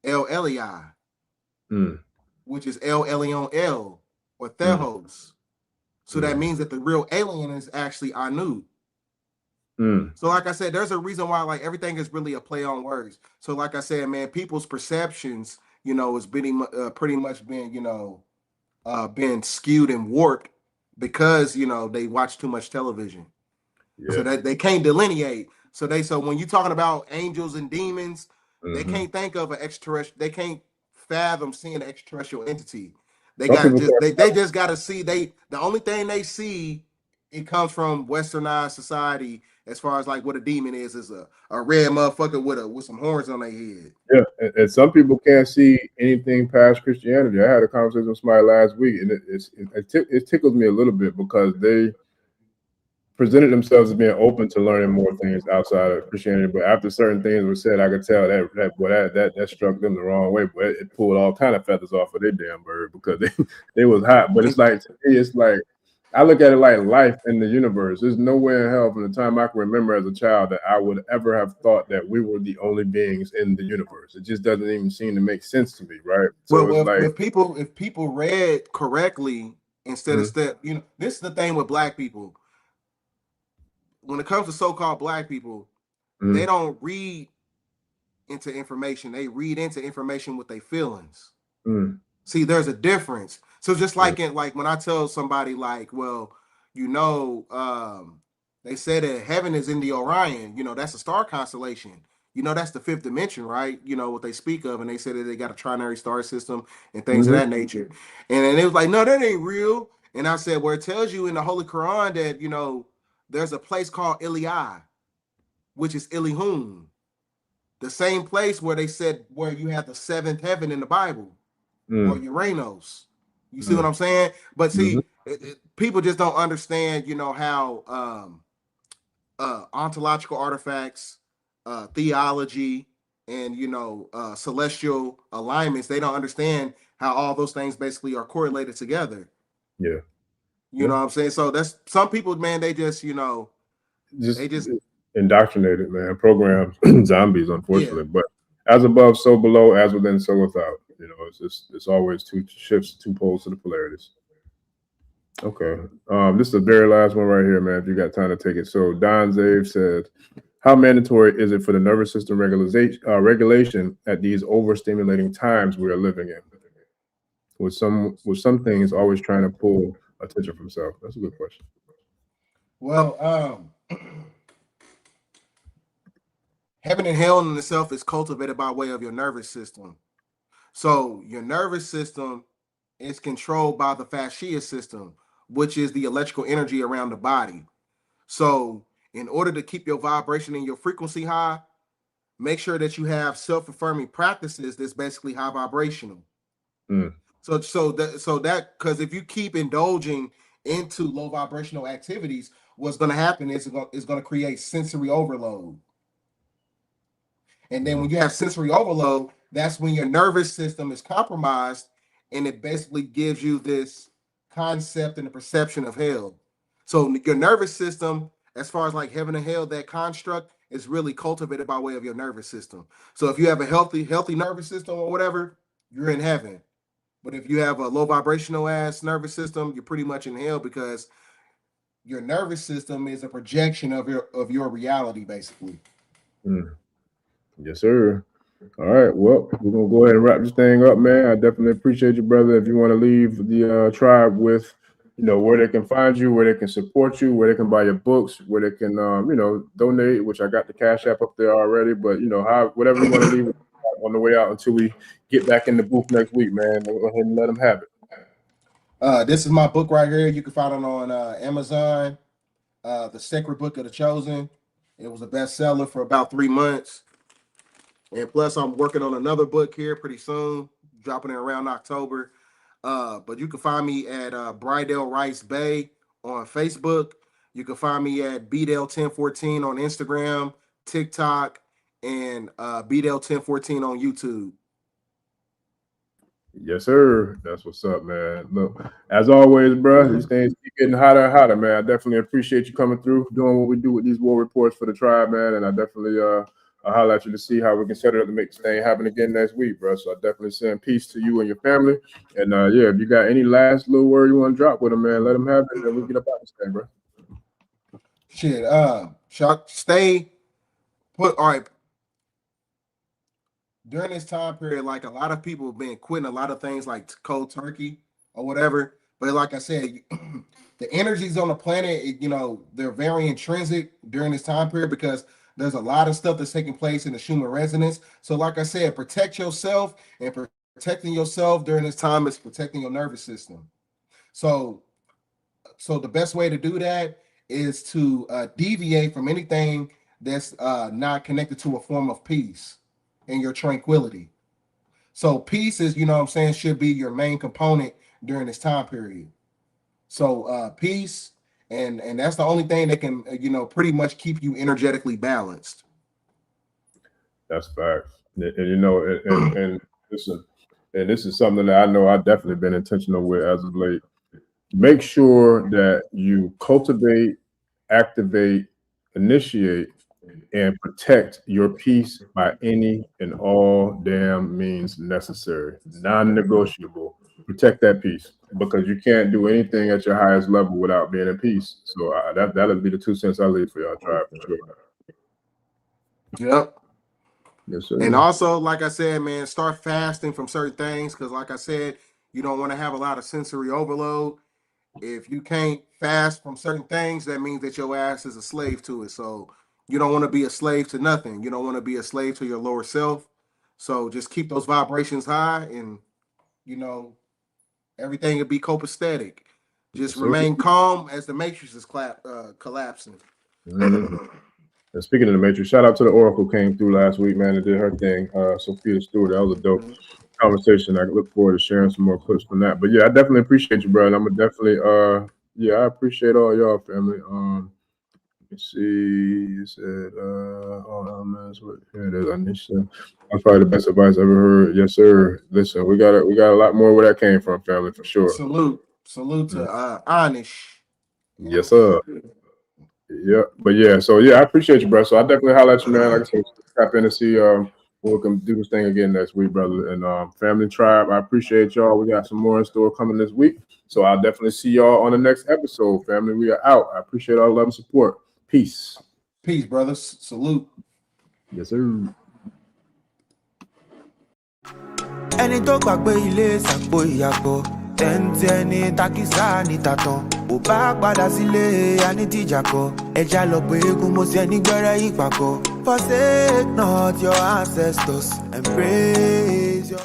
El Eloi, which is El Elyon El or Theos. So that means that the real alien is actually Anu. So like I said, there's a reason why like everything is really a play on words. So like I said, man, people's perceptions, you know, is pretty much been, you know, been skewed and warped because, you know, they watch too much television. So that they can't delineate. So when you're talking about angels and demons, they can't think of an extraterrestrial. They can't fathom seeing an extraterrestrial entity. They just got to see. The only thing they see, it comes from westernized society, as far as like what a demon is a red motherfucker with some horns on their head. Yeah, and some people can't see anything past Christianity. I had a conversation with somebody last week, and it tickles me a little bit because they presented themselves as being open to learning more things outside of Christianity. But after certain things were said, I could tell that struck them the wrong way. But it pulled all kind of feathers off of their damn bird because they was hot. But it's like, to me, it's like, I look at it like life in the universe. There's nowhere in hell from the time I can remember as a child that I would ever have thought that we were the only beings in the universe. It just doesn't even seem to make sense to me, right? So well, if people read correctly instead of this is the thing with black people. When it comes to so-called black people, they don't read into information. They read into information with their feelings. See, there's a difference. So just like when I tell somebody like, well, they say that heaven is in the Orion, that's a star constellation. That's the fifth dimension, right? What they speak of, and they say that they got a trinary star system and things of that nature. And then it was like, no, that ain't real. And I said, well, it tells you in the Holy Quran that, there's a place called Iliyah, which is Ilihun. The same place where they said where you have the seventh heaven in the Bible, or Uranus. You see what I'm saying? But see, people just don't understand, how ontological artifacts, theology, and celestial alignments. They don't understand how all those things basically are correlated together. Yeah. You know what I'm saying? So that's some people, man. They just, they just indoctrinated, man. Programmed zombies, unfortunately. But as above, so below; as within, so without. It's always two poles to the polarities. Okay. This is the very last one right here, man. If you got time to take it. So Don Zave said, how mandatory is it for the nervous system regulation at these overstimulating times we are living in? With some things always trying to pull attention from self? That's a good question. Well, heaven and hell in itself is cultivated by way of your nervous system. So your nervous system is controlled by the fascia system, which is the electrical energy around the body. So in order to keep your vibration and your frequency high, make sure that you have self-affirming practices that's basically high vibrational. So that because if you keep indulging into low vibrational activities, what's going to happen is it's going to create sensory overload. And then when you have sensory overload, that's when your nervous system is compromised, and it basically gives you this concept and the perception of hell. So your nervous system, as far as like heaven and hell, that construct is really cultivated by way of your nervous system. So if you have a healthy nervous system or whatever, you're in heaven. But if you have a low vibrational ass nervous system, you're pretty much in hell, because your nervous system is a projection of your reality, basically. Yes, sir. All right. Well, we're gonna go ahead and wrap this thing up, man. I definitely appreciate you, brother. If you want to leave the tribe with, where they can find you, where they can support you, where they can buy your books, where they can, donate, which I got the Cash App up there already. But whatever you want to leave on the way out until we get back in the booth next week, man. Go ahead and let them have it. This is my book right here. You can find it on Amazon. The Sacred Book of the Chosen. It was a bestseller for about 3 months. And plus, I'm working on another book here pretty soon, dropping it around October. But you can find me at Bdell Rice Bay on Facebook. You can find me at Bdell 1014 on Instagram, TikTok, and Bdell 1014 on YouTube. Yes, sir. That's what's up, man. Look, as always, bro, these things keep getting hotter and hotter, man. I definitely appreciate you coming through, doing what we do with these war reports for the tribe, man. And I definitely I'll holler at you to see how we can set it up to make this thing happen again next week, bro. So I definitely send peace to you and your family. And if you got any last little word you want to drop with them, man, let them have it, and then we get up out this thing, bro. Shit, stay put. All right. During this time period, like a lot of people have been quitting a lot of things like cold turkey or whatever. But like I said, the energies on the planet, they're very intrinsic during this time period, because there's a lot of stuff that's taking place in the Schumann resonance. So like I said, protect yourself, and protecting yourself during this time is protecting your nervous system. So the best way to do that is to deviate from anything that's not connected to a form of peace and your tranquility. So peace is, you know what I'm saying, should be your main component during this time period. So peace, and that's the only thing that can, you know, pretty much keep you energetically balanced. That's facts. And you know, and listen, and this is something that I know I've definitely been intentional with as of late. Make sure that you cultivate, activate, initiate, and protect your peace by any and all damn means necessary, non-negotiable. Protect that peace, because you can't do anything at your highest level without being in peace. So that'll be the 2 cents I leave for y'all. Try for sure. Yep. Yes, sir. And also, like I said, man, start fasting from certain things, because like I said, you don't want to have a lot of sensory overload. If you can't fast from certain things, that means that your ass is a slave to it. So you don't want to be a slave to nothing. You don't want to be a slave to your lower self. So just keep those vibrations high, and you know, everything will be copacetic. Just remain calm as the matrix is collapsing. Mm-hmm. And speaking of the Matrix, shout out to the Oracle, came through last week, man, and did her thing. Sophia Stewart, that was a dope conversation. I look forward to sharing some more clips from that. But yeah, I definitely appreciate you, bro. And I'm gonna definitely I appreciate all y'all, family. Let's see, you said oh man, here it is. Anisha. That's probably the best advice I ever heard. Yes, sir. Listen, we got a lot more where that came from, family, for sure. Salute to Anish. Yes, sir. Yeah, but yeah, so yeah, I appreciate you, bro. So I definitely holler at you, man. Like I said, tap in and see we can do this thing again next week, brother. And family tribe, I appreciate y'all. We got some more in store coming this week. So I'll definitely see y'all on the next episode, family. We are out. I appreciate all the love and support. Peace. Peace, brothers. Salute. Yes, sir. Ẹni tó gbàgbé ilé ṣàpò ìyàgbọ́ tẹ́ǹtẹ́ ní takisa ní tàtàn ò bá padà sílé anítìjàkọ ẹja lọ pé eégún mo ṣe nígbẹ́rẹ́ ìpàkọ́. Forsake not your ancestors and praise your